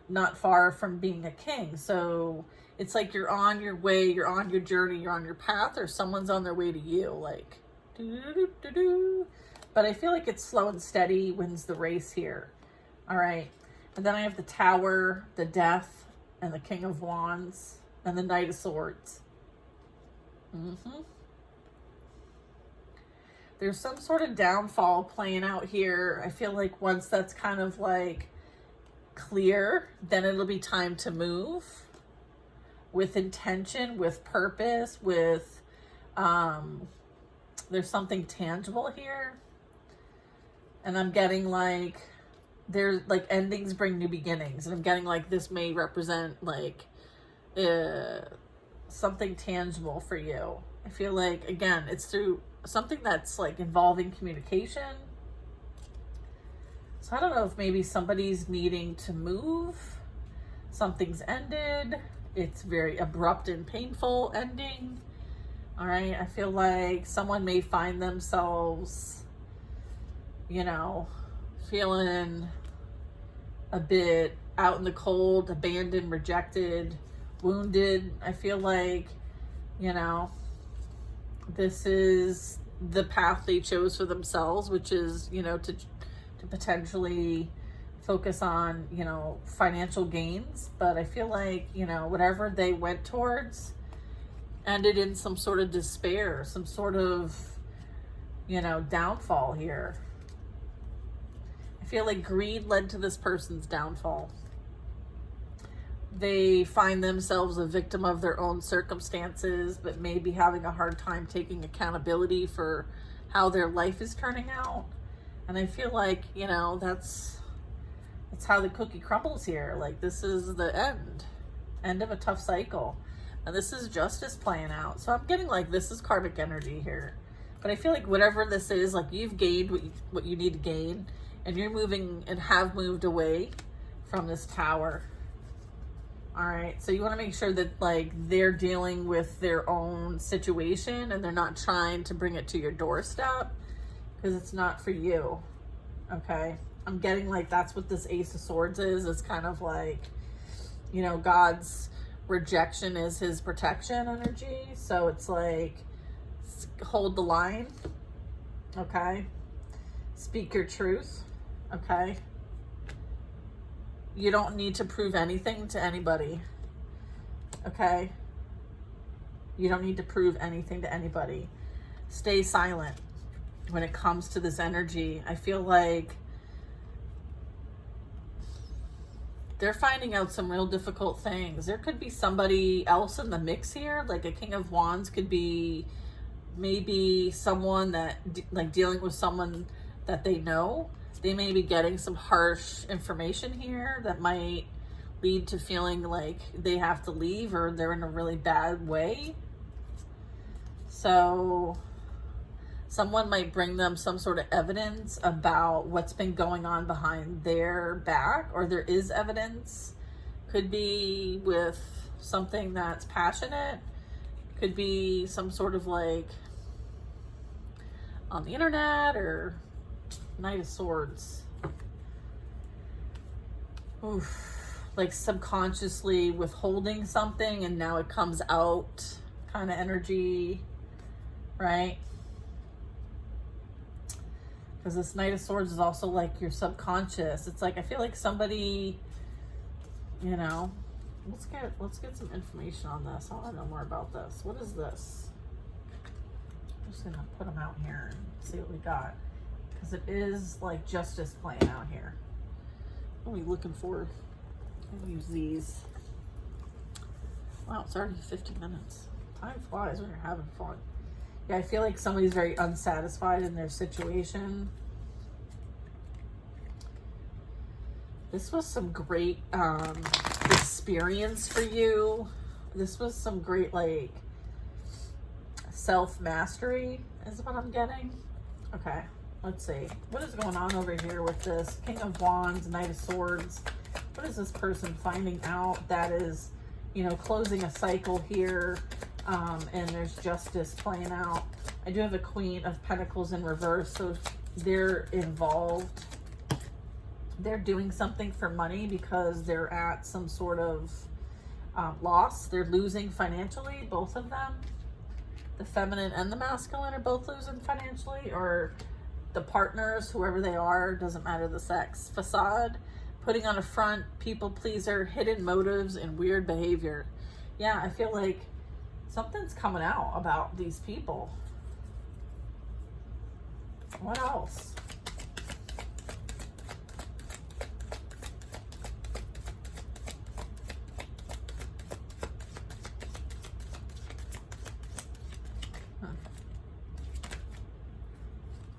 not far from being a king. So it's like you're on your way, you're on your journey, you're on your path, or someone's on their way to you. Like, but I feel like it's slow and steady wins the race here. All right. And then I have the Tower, the Death, and the King of Wands, and the Knight of Swords. There's some sort of downfall playing out here. I feel like once that's kind of like clear, then it'll be time to move with intention, with purpose, with, there's something tangible here. And I'm getting like, there's like endings bring new beginnings. And I'm getting like this may represent like something tangible for you. I feel like, again, it's through something that's like involving communication. So I don't know if maybe somebody's needing to move. Something's ended. It's very abrupt and painful ending. All right. I feel like someone may find themselves, you know, feeling a bit out in the cold, abandoned, rejected, wounded. I feel like, you know, this is the path they chose for themselves, which is, you know, to potentially focus on, you know, financial gains. But I feel like, you know, whatever they went towards ended in some sort of despair, some sort of, you know, downfall here. I feel like greed led to this person's downfall. They find themselves a victim of their own circumstances, but maybe having a hard time taking accountability for how their life is turning out. And I feel like, you know, that's how the cookie crumbles here. Like, this is the end of a tough cycle. And this is justice playing out. So I'm getting like, this is karmic energy here. But I feel like whatever this is, like, you've gained what you need to gain, and you're moving and have moved away from this tower. All right, so you want to make sure that, like, they're dealing with their own situation and they're not trying to bring it to your doorstep, because it's not for you. Okay, I'm getting like that's what this Ace of Swords is. It's kind of like, you know, God's rejection is his protection energy. So it's like, hold the line. Okay, speak your truth. Okay, you don't need to prove anything to anybody. Okay, you don't need to prove anything to anybody. Stay silent when it comes to this energy. I feel like they're finding out some real difficult things. There could be somebody else in the mix here. Like a King of Wands could be maybe someone that, like, dealing with someone that they know. They may be getting some harsh information here that might lead to feeling like they have to leave or they're in a really bad way. So someone might bring them some sort of evidence about what's been going on behind their back, or there is evidence. Could be with something that's passionate. Could be some sort of, like, on the internet, or Knight of Swords. Oof. Like subconsciously withholding something and now it comes out kind of energy, right? Because this Knight of Swords is also like your subconscious. It's like, I feel like somebody, you know, let's get some information on this. I want to know more about this. What is this? I'm just gonna put them out here and see what we got, because it is like justice playing out here. What are we looking for? I'll use these. Wow, it's already 50 minutes. Time flies when you're having fun. Yeah, I feel like somebody's very unsatisfied in their situation. This was some great experience for you. This was some great, like, self-mastery is what I'm getting. Okay, let's see. What is going on over here with this King of Wands, Knight of Swords? What is this person finding out that is, you know, closing a cycle here? And there's justice playing out. I do have a Queen of Pentacles in reverse, so they're involved. They're doing something for money because they're at some sort of loss. They're losing financially, both of them. The feminine and the masculine are both losing financially, or the partners, whoever they are, doesn't matter the sex. Facade, putting on a front, people pleaser, hidden motives, and weird behavior. Yeah, I feel like something's coming out about these people. What else?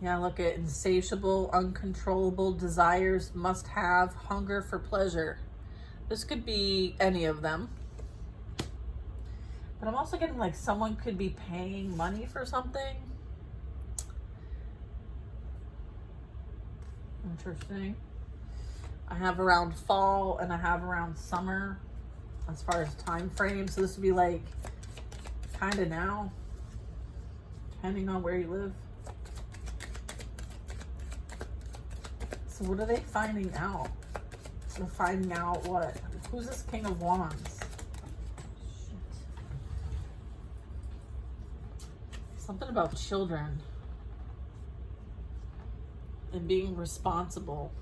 Yeah, look at insatiable, uncontrollable desires, must have, hunger for pleasure. This could be any of them. But I'm also getting like someone could be paying money for something. Interesting. I have around fall and I have around summer as far as time frame. So this would be like kind of now, depending on where you live. So what are they finding out? They're finding out what? Who's this King of Wands? Something about children. and being responsible,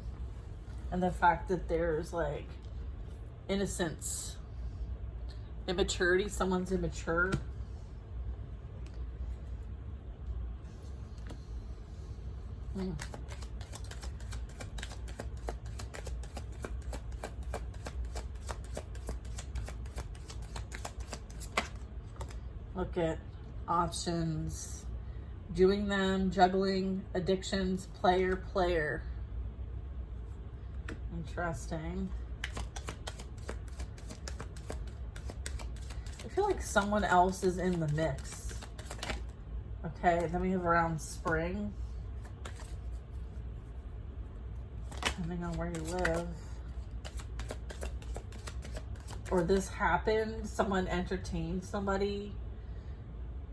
and the fact that there's like innocence, immaturity, someone's immature. Look at options, doing them, juggling, addictions, player. Interesting. I feel like someone else is in the mix. Okay, then we have around spring. Depending on where you live. Or this happened, someone entertained somebody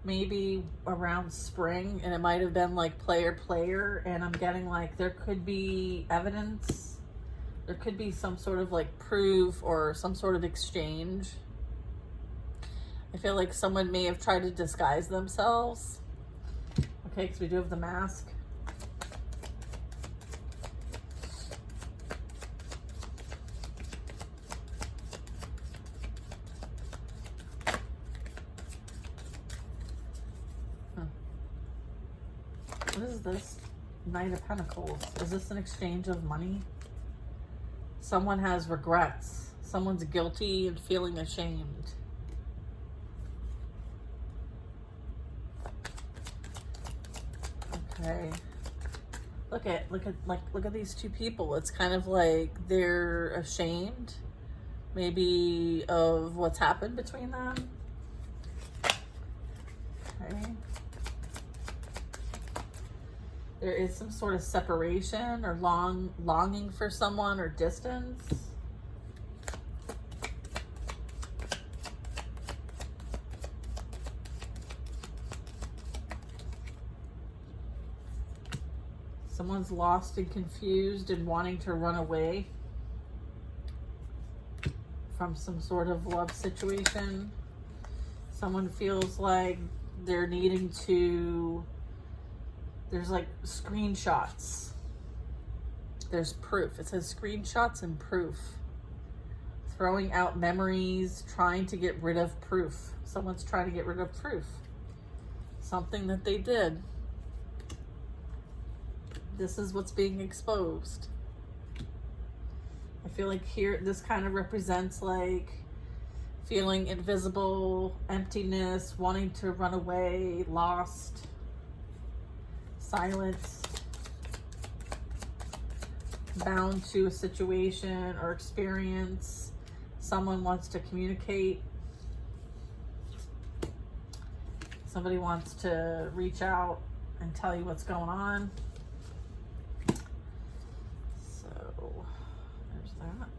maybe around spring, and it might have been like player, and I'm getting like there could be evidence, there could be some sort of like proof or some sort of exchange. I feel like someone may have tried to disguise themselves. Okay, because we do have the mask. What is this? Knight of Pentacles. Is this an exchange of money? Someone has regrets. Someone's guilty and feeling ashamed. Okay. Look at these two people. It's kind of like they're ashamed maybe of what's happened between them. Okay. There is some sort of separation or longing for someone or distance. Someone's lost and confused and wanting to run away from some sort of love situation. Someone feels like they're needing to, there's like screenshots. There's proof. It says screenshots and proof. Throwing out memories, trying to get rid of proof. Someone's trying to get rid of proof. Something that they did. This is what's being exposed. I feel like here, this kind of represents like feeling invisible, emptiness, wanting to run away, lost, silence, bound to a situation or experience. Someone wants to communicate. Somebody wants to reach out and tell you what's going on. So there's that.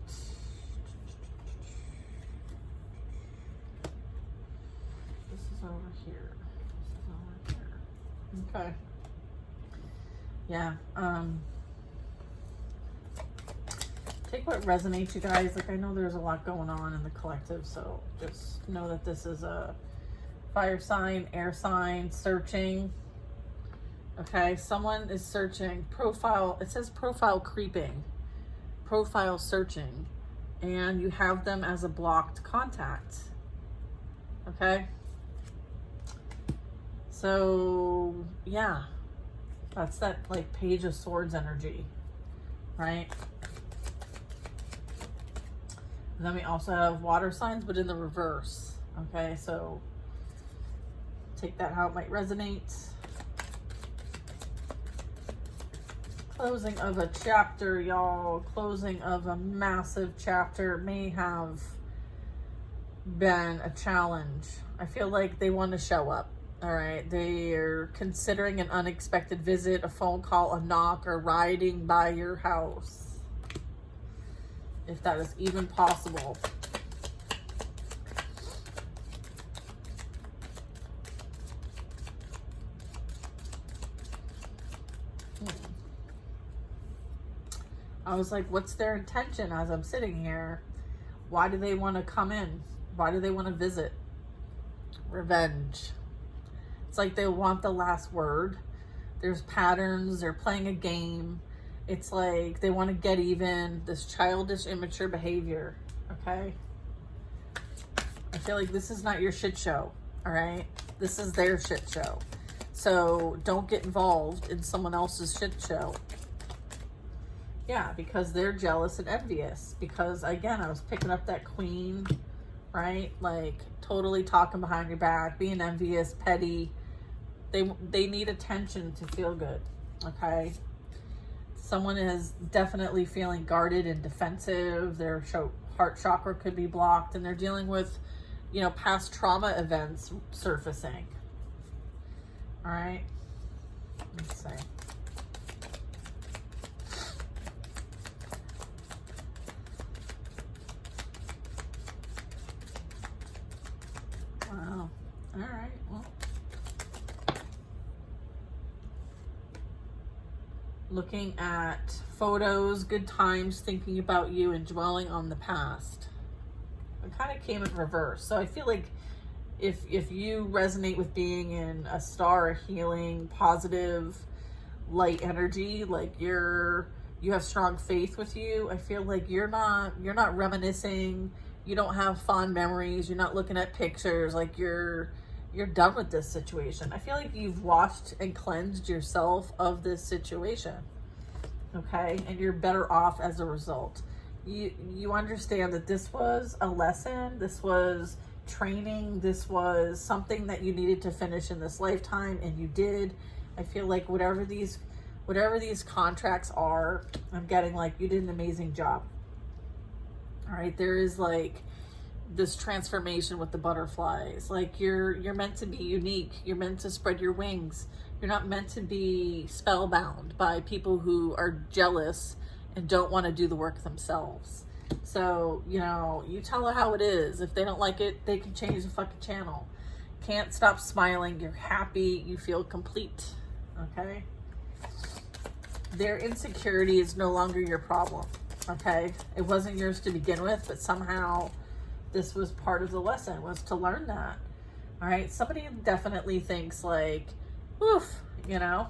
This is over here. This is over here. Okay. Yeah. Take what resonates, you guys. Like, I know there's a lot going on in the collective, so just know that this is a fire sign, air sign, searching. Okay, someone is searching. Profile, it says profile creeping, profile searching, and you have them as a blocked contact. Okay, so yeah, that's that like Page of Swords energy, right? And then we also have water signs, but in the reverse. Okay, so take that how it might resonate. Closing of a chapter, y'all. Closing of a massive chapter. May have been a challenge. I feel like they want to show up. All right, they're considering an unexpected visit, a phone call, a knock, or riding by your house, if that is even possible. I was like, what's their intention as I'm sitting here? Why do they want to come in? Why do they want to visit? Revenge. It's like they want the last word. There's patterns. They're playing a game. It's like they want to get even, this childish, immature behavior, okay? I feel like this is not your shit show, all right? This is their shit show. So don't get involved in someone else's shit show. Yeah, because they're jealous and envious. Because, again, I was picking up that queen, right? Like, totally talking behind your back, being envious, petty. They need attention to feel good, okay? Someone is definitely feeling guarded and defensive. Their heart chakra could be blocked, and they're dealing with, you know, past trauma events surfacing. All right, let's see. Wow. All right. Well, looking at photos, good times, thinking about you, and dwelling on the past. It kind of came in reverse. So I feel like if you resonate with being in a star, a healing, positive, light energy, like you have strong faith with you, I feel like you're not reminiscing, you don't have fond memories, you're not looking at pictures, like you're done with this situation. I feel like you've washed and cleansed yourself of this situation, okay? And you're better off as a result. You understand that this was a lesson, this was training, this was something that you needed to finish in this lifetime, and you did. I feel like whatever these contracts are, I'm getting like you did an amazing job. All right, there is like this transformation with the butterflies. Like you're meant to be unique. You're meant to spread your wings. You're not meant to be spellbound by people who are jealous and don't want to do the work themselves. So, you know, you tell her how it is. If they don't like it, they can change the fucking channel. Can't stop smiling. You're happy. You feel complete. Okay? Their insecurity is no longer your problem. Okay? It wasn't yours to begin with, but somehow this was part of the lesson, was to learn that. All right? Somebody definitely thinks like, woof, you know?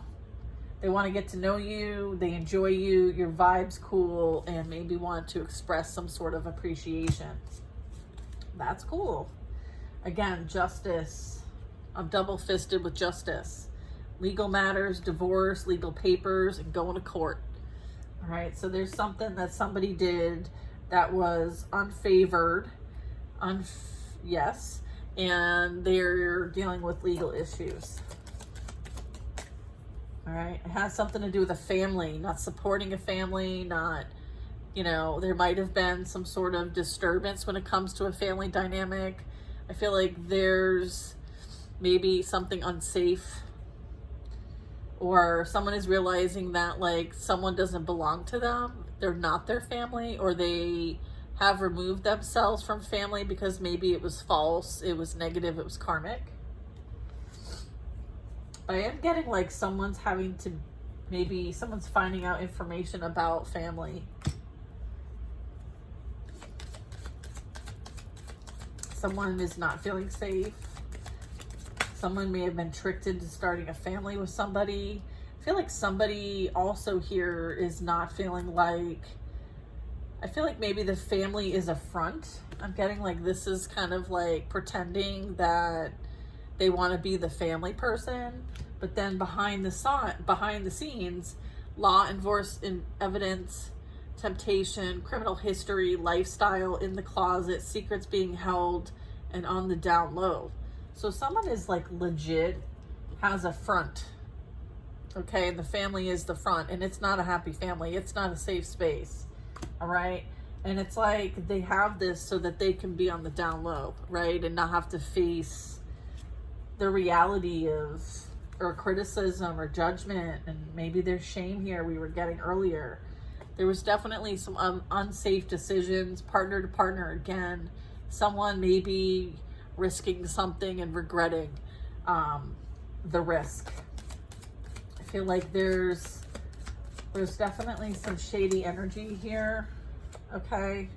They want to get to know you, they enjoy you, your vibe's cool, and maybe want to express some sort of appreciation. That's cool. Again, justice. I'm double-fisted with justice. Legal matters, divorce, legal papers, and going to court. All right, so there's something that somebody did that was unfavored, yes, and they're dealing with legal issues. All right, it has something to do with a family, not supporting a family, not, you know, there might have been some sort of disturbance when it comes to a family dynamic. I feel like there's maybe something unsafe, or someone is realizing that like someone doesn't belong to them, they're not their family, or they have removed themselves from family because maybe it was false, it was negative, it was karmic. I am getting like someone's finding out information about family. Someone is not feeling safe. Someone may have been tricked into starting a family with somebody. I feel like somebody also here is not feeling like, I feel like maybe the family is a front. I'm getting like this is kind of like pretending that they want to be the family person, but then behind the scenes, law enforcement, evidence, temptation, criminal history, lifestyle in the closet, secrets being held, and on the down low. So someone is like legit has a front, okay, and the family is the front, and it's not a happy family. It's not a safe space, all right? And it's like they have this so that they can be on the down low, right, and not have to face the reality of or criticism or judgment, and maybe there's shame here we were getting earlier. There was definitely some unsafe decisions, partner to partner again. Someone maybe risking something and regretting the risk. I feel like there's definitely some shady energy here, okay?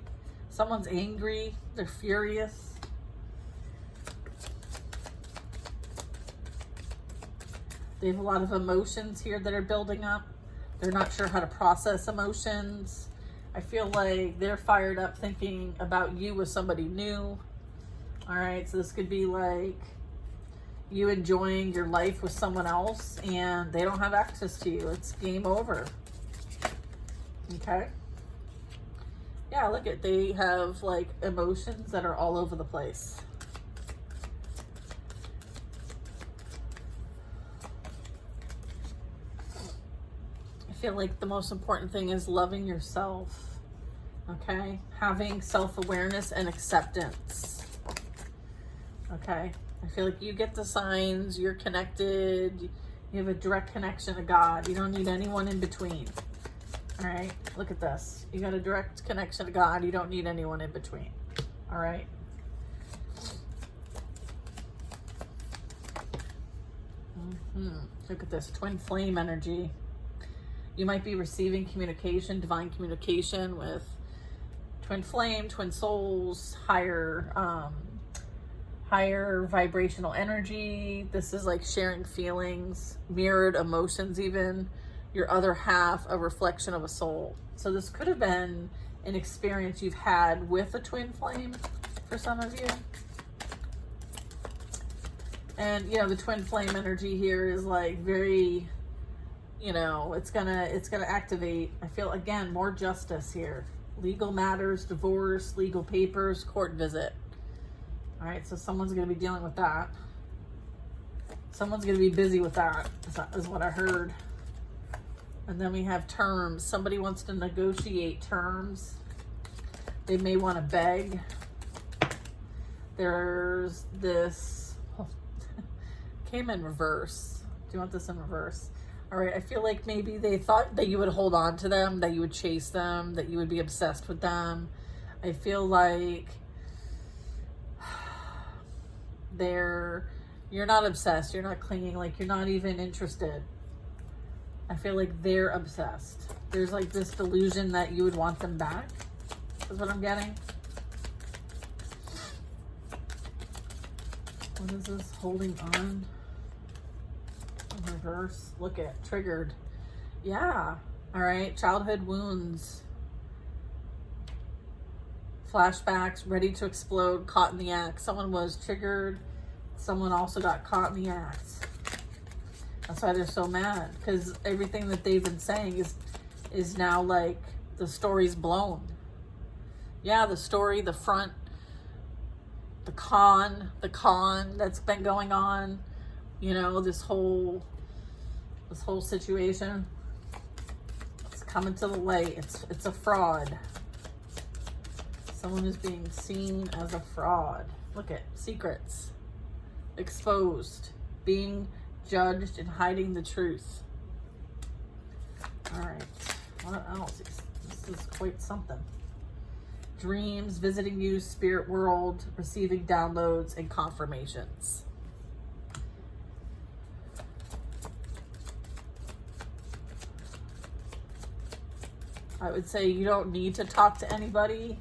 Someone's angry, they're furious. They have a lot of emotions here that are building up. They're not sure how to process emotions. I feel like they're fired up thinking about you with somebody new. All right, so this could be like you enjoying your life with someone else and they don't have access to you. It's game over. Okay. Yeah, look at, they have like emotions that are all over the place. I feel like the most important thing is loving yourself. Okay. Having self-awareness and acceptance. Okay. I feel like you get the signs, you're connected, you have a direct connection to God. You don't need anyone in between. All right, look at this. You got a direct connection to God. You don't need anyone in between. All right. Look at this, twin flame energy. You might be receiving communication, divine communication with twin flame, twin souls, higher vibrational energy. This is like sharing feelings, mirrored emotions even. Your other half, a reflection of a soul. So this could have been an experience you've had with a twin flame for some of you. And you know, the twin flame energy here is like very, you know, it's gonna activate. I feel again more justice here. Legal matters, divorce, legal papers, court visit. All right, so someone's gonna be dealing with that. Someone's gonna be busy with that, is what I heard. And then we have terms. Somebody wants to negotiate terms. They may want to beg. There's this, came in reverse. Do you want this in reverse? All right, I feel like maybe they thought that you would hold on to them, that you would chase them, that you would be obsessed with them. I feel like you're not obsessed, you're not clinging, like you're not even interested. I feel like they're obsessed. There's like this delusion that you would want them back, is what I'm getting. What is this? Holding on. In reverse. Look at, triggered. Yeah. All right. Childhood wounds. Flashbacks, ready to explode, caught in the act. Someone was triggered. Someone also got caught in the act. That's why they're so mad, because everything that they've been saying is now like the story's blown. Yeah, the story, the front, the con that's been going on, you know, this whole situation. It's coming to the light. It's a fraud. Someone is being seen as a fraud. Look at secrets exposed, being judged and hiding the truth. All right, what else? This is quite something. Dreams, visiting you, spirit world, receiving downloads and confirmations. I would say you don't need to talk to anybody.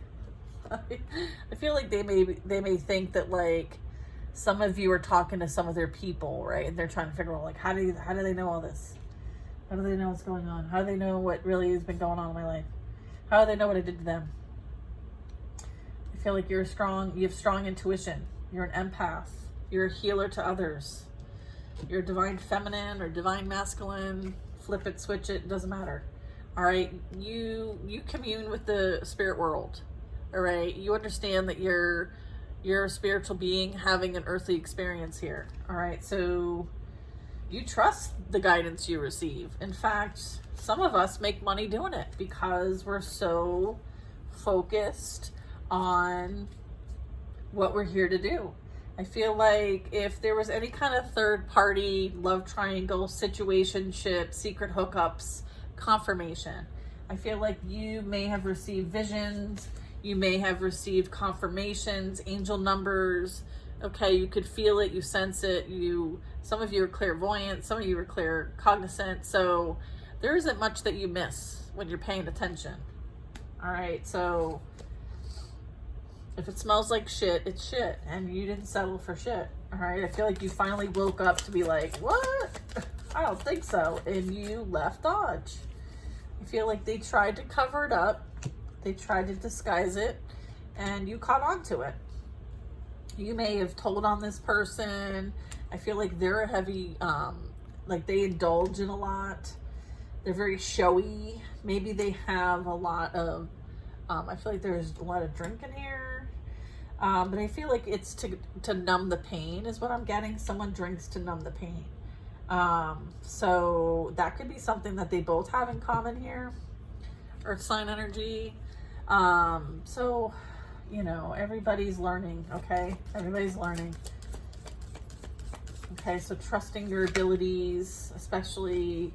I feel like they may think that like some of you are talking to some of their people, right? And they're trying to figure out like, how do they know all this? How do they know what's going on? How do they know what really has been going on in my life? How do they know what I did to them? I feel like you have strong intuition. You're an empath. You're a healer to others. You're divine feminine or divine masculine. Flip it, switch it, doesn't matter. All right, you commune with the spirit world. All right, you understand that you're a spiritual being having an earthly experience here. All right, so you trust the guidance you receive. In fact, some of us make money doing it because we're so focused on what we're here to do. I feel like if there was any kind of third party, love triangle, situationship, secret hookups, confirmation, I feel like you may have received visions, you may have received confirmations, angel numbers. Okay, you could feel it, you sense it. Some of you are clairvoyant, some of you are claircognizant. So there isn't much that you miss when you're paying attention. All right, so if it smells like shit, it's shit, and you didn't settle for shit. All right, I feel like you finally woke up to be like, what? I don't think so, and you left Dodge. I feel like they tried to cover it up. They tried to disguise it, and you caught on to it. You may have told on this person. I feel like they're a heavy, like they indulge in a lot. They're very showy. Maybe they have a lot of, I feel like there's a lot of drink in here. But I feel like it's to numb the pain is what I'm getting. Someone drinks to numb the pain. So that could be something that they both have in common here. Earth sign energy. So, you know, everybody's learning, okay? Everybody's learning. Okay, so trusting your abilities, especially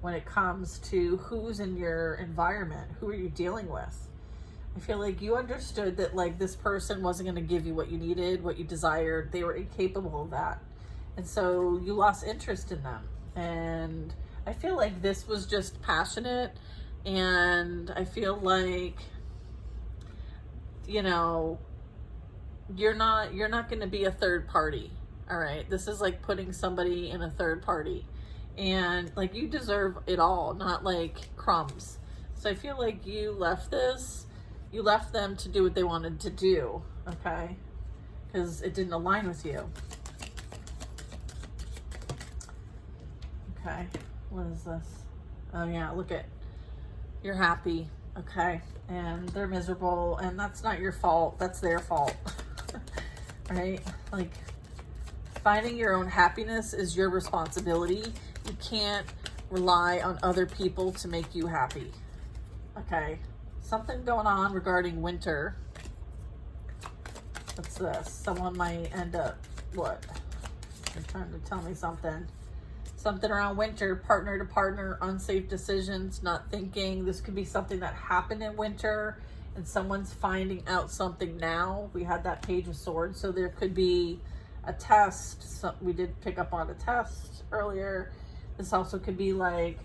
when it comes to who's in your environment, who are you dealing with? I feel like you understood that like this person wasn't going to give you what you needed, what you desired. They were incapable of that. And so you lost interest in them. And I feel like this was just passionate. And I feel like, you know, you're not going to be a third party. All right. This is like putting somebody in a third party. And like you deserve it all, not like crumbs. So I feel like you left them to do what they wanted to do, okay? Because it didn't align with you. Okay, what is this? Oh yeah, look at, you're happy, okay? And they're miserable, and that's not your fault, that's their fault, right? Like, finding your own happiness is your responsibility. You can't rely on other people to make you happy. Okay. Something going on regarding winter. What's this? Someone might end up, what? They're trying to tell me something. Something around winter, partner to partner, unsafe decisions, not thinking. This could be something that happened in winter and someone's finding out something now. We had that Page of Swords. So there could be a test. So we did pick up on a test earlier. This also could be like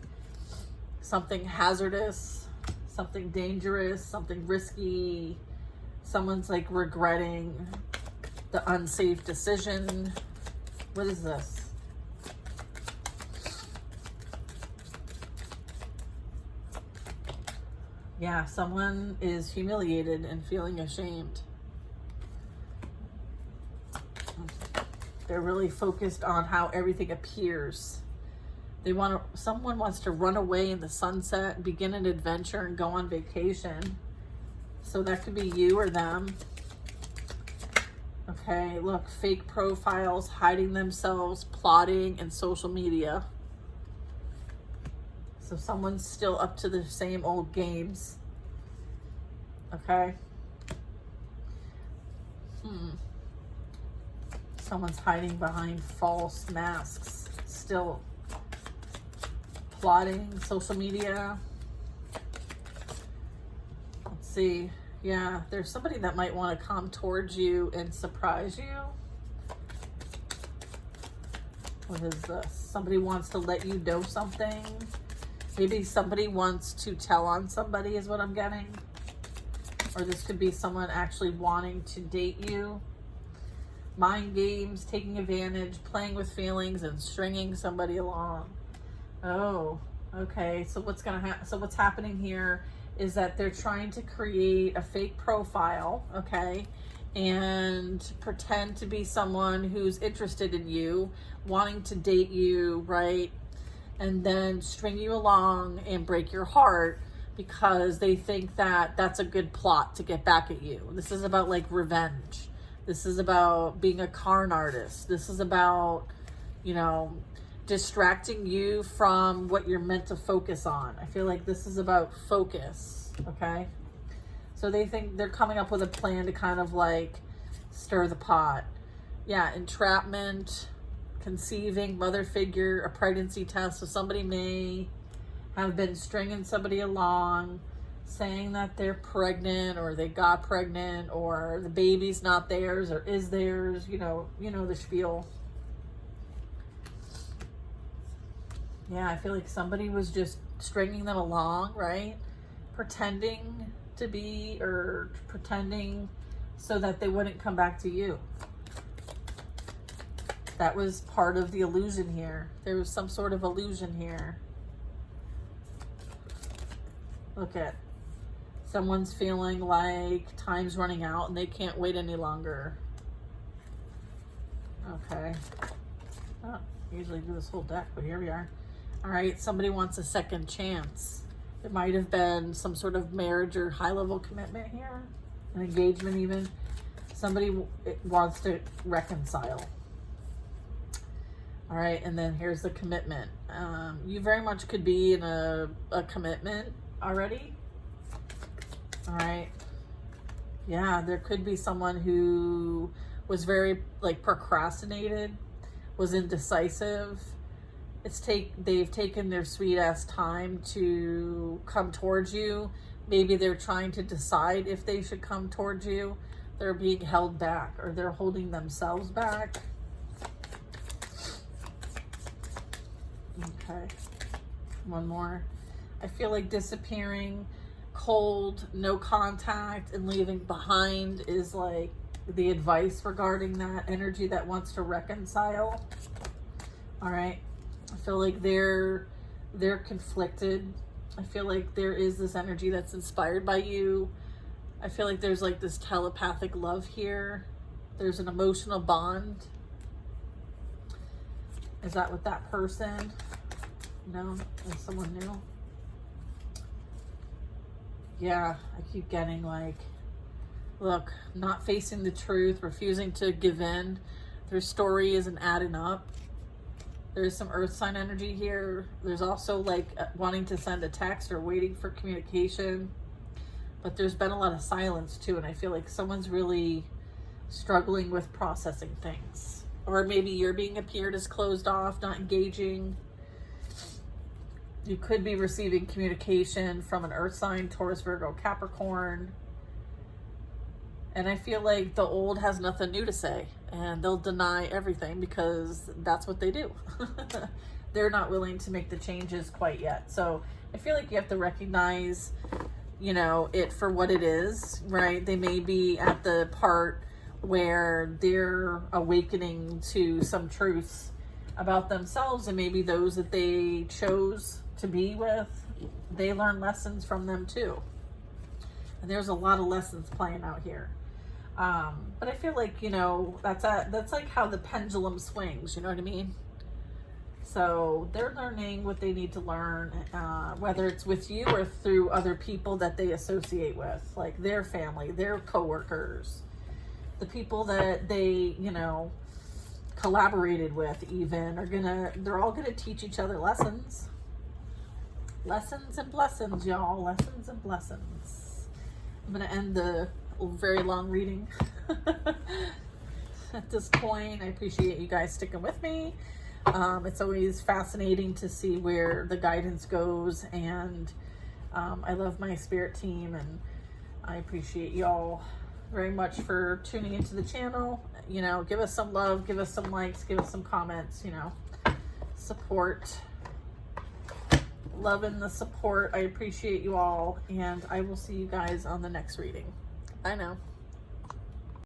something hazardous, something dangerous, something risky. Someone's like regretting the unsafe decision. What is this? Yeah, someone is humiliated and feeling ashamed. They're really focused on how everything appears. Someone wants to run away in the sunset, begin an adventure, and go on vacation. So that could be you or them. Okay, look, fake profiles, hiding themselves, plotting, and social media. So someone's still up to the same old games. Okay. Someone's hiding behind false masks. Still plotting, social media. Let's see. Yeah, there's somebody that might want to come towards you and surprise you. What is this? Somebody wants to let you know something. Maybe somebody wants to tell on somebody is what I'm getting. Or this could be someone actually wanting to date you. Mind games, taking advantage, playing with feelings, and stringing somebody along. Oh, okay. So what's happening here is that they're trying to create a fake profile, okay, and pretend to be someone who's interested in you, wanting to date you, right? And then string you along and break your heart because they think that that's a good plot to get back at you. This is about like revenge. This is about being a con artist. This is about, you know, distracting you from what you're meant to focus on. I feel like this is about focus, okay? So they think they're coming up with a plan to kind of like stir the pot. Yeah, entrapment, conceiving, mother figure, a pregnancy test. So somebody may have been stringing somebody along, saying that they're pregnant or they got pregnant or the baby's not theirs or is theirs, you know the spiel. Yeah, I feel like somebody was just stringing them along, right? Pretending to be or pretending so that they wouldn't come back to you. That was part of the illusion here. There was some sort of illusion here. Look at someone's feeling like time's running out and they can't wait any longer. Okay. Oh, usually do this whole deck, but here we are. All right, somebody wants a second chance. It might have been some sort of marriage or high-level commitment here, an engagement even. Somebody wants to reconcile. All right, and then here's the commitment. You very much could be in a commitment already. All right. Yeah, there could be someone who was very like procrastinated, was indecisive. They've taken their sweet ass time to come towards you. Maybe they're trying to decide if they should come towards you. They're being held back, or they're holding themselves back. Okay. One more. I feel like disappearing, cold, no contact, and leaving behind is like the advice regarding that energy that wants to reconcile. All right. I feel like they're conflicted. I feel like there is this energy that's inspired by you. I feel like there's like this telepathic love here. There's an emotional bond. Is that with that person? No, is someone new? Yeah, I keep getting like, look, not facing the truth, refusing to give in. Their story isn't adding up. There's some earth sign energy here. There's also like wanting to send a text or waiting for communication. But there's been a lot of silence too. And I feel like someone's really struggling with processing things. Or maybe you're being appeared as closed off, not engaging. You could be receiving communication from an earth sign, Taurus, Virgo, Capricorn. And I feel like the old has nothing new to say, and they'll deny everything because that's what they do. They're not willing to make the changes quite yet. So I feel like you have to recognize, you know, it for what it is, right? They may be at the part where they're awakening to some truths about themselves, and maybe those that they chose to be with, they learn lessons from them too. And there's a lot of lessons playing out here. But I feel like, you know, that's like how the pendulum swings, you know what I mean? So they're learning what they need to learn, whether it's with you or through other people that they associate with, like their family, their coworkers, the people that they, you know, collaborated with even they're all gonna teach each other lessons. Lessons and blessings, y'all. Lessons and blessings. I'm gonna end the very long reading at this point. I appreciate you guys sticking with me. It's always fascinating to see where the guidance goes, and I love my spirit team, and I appreciate y'all very much for tuning into the channel. You know, give us some love, give us some likes, give us some comments, you know, support. Loving the support. I appreciate you all, and I will see you guys on the next reading. Bye now.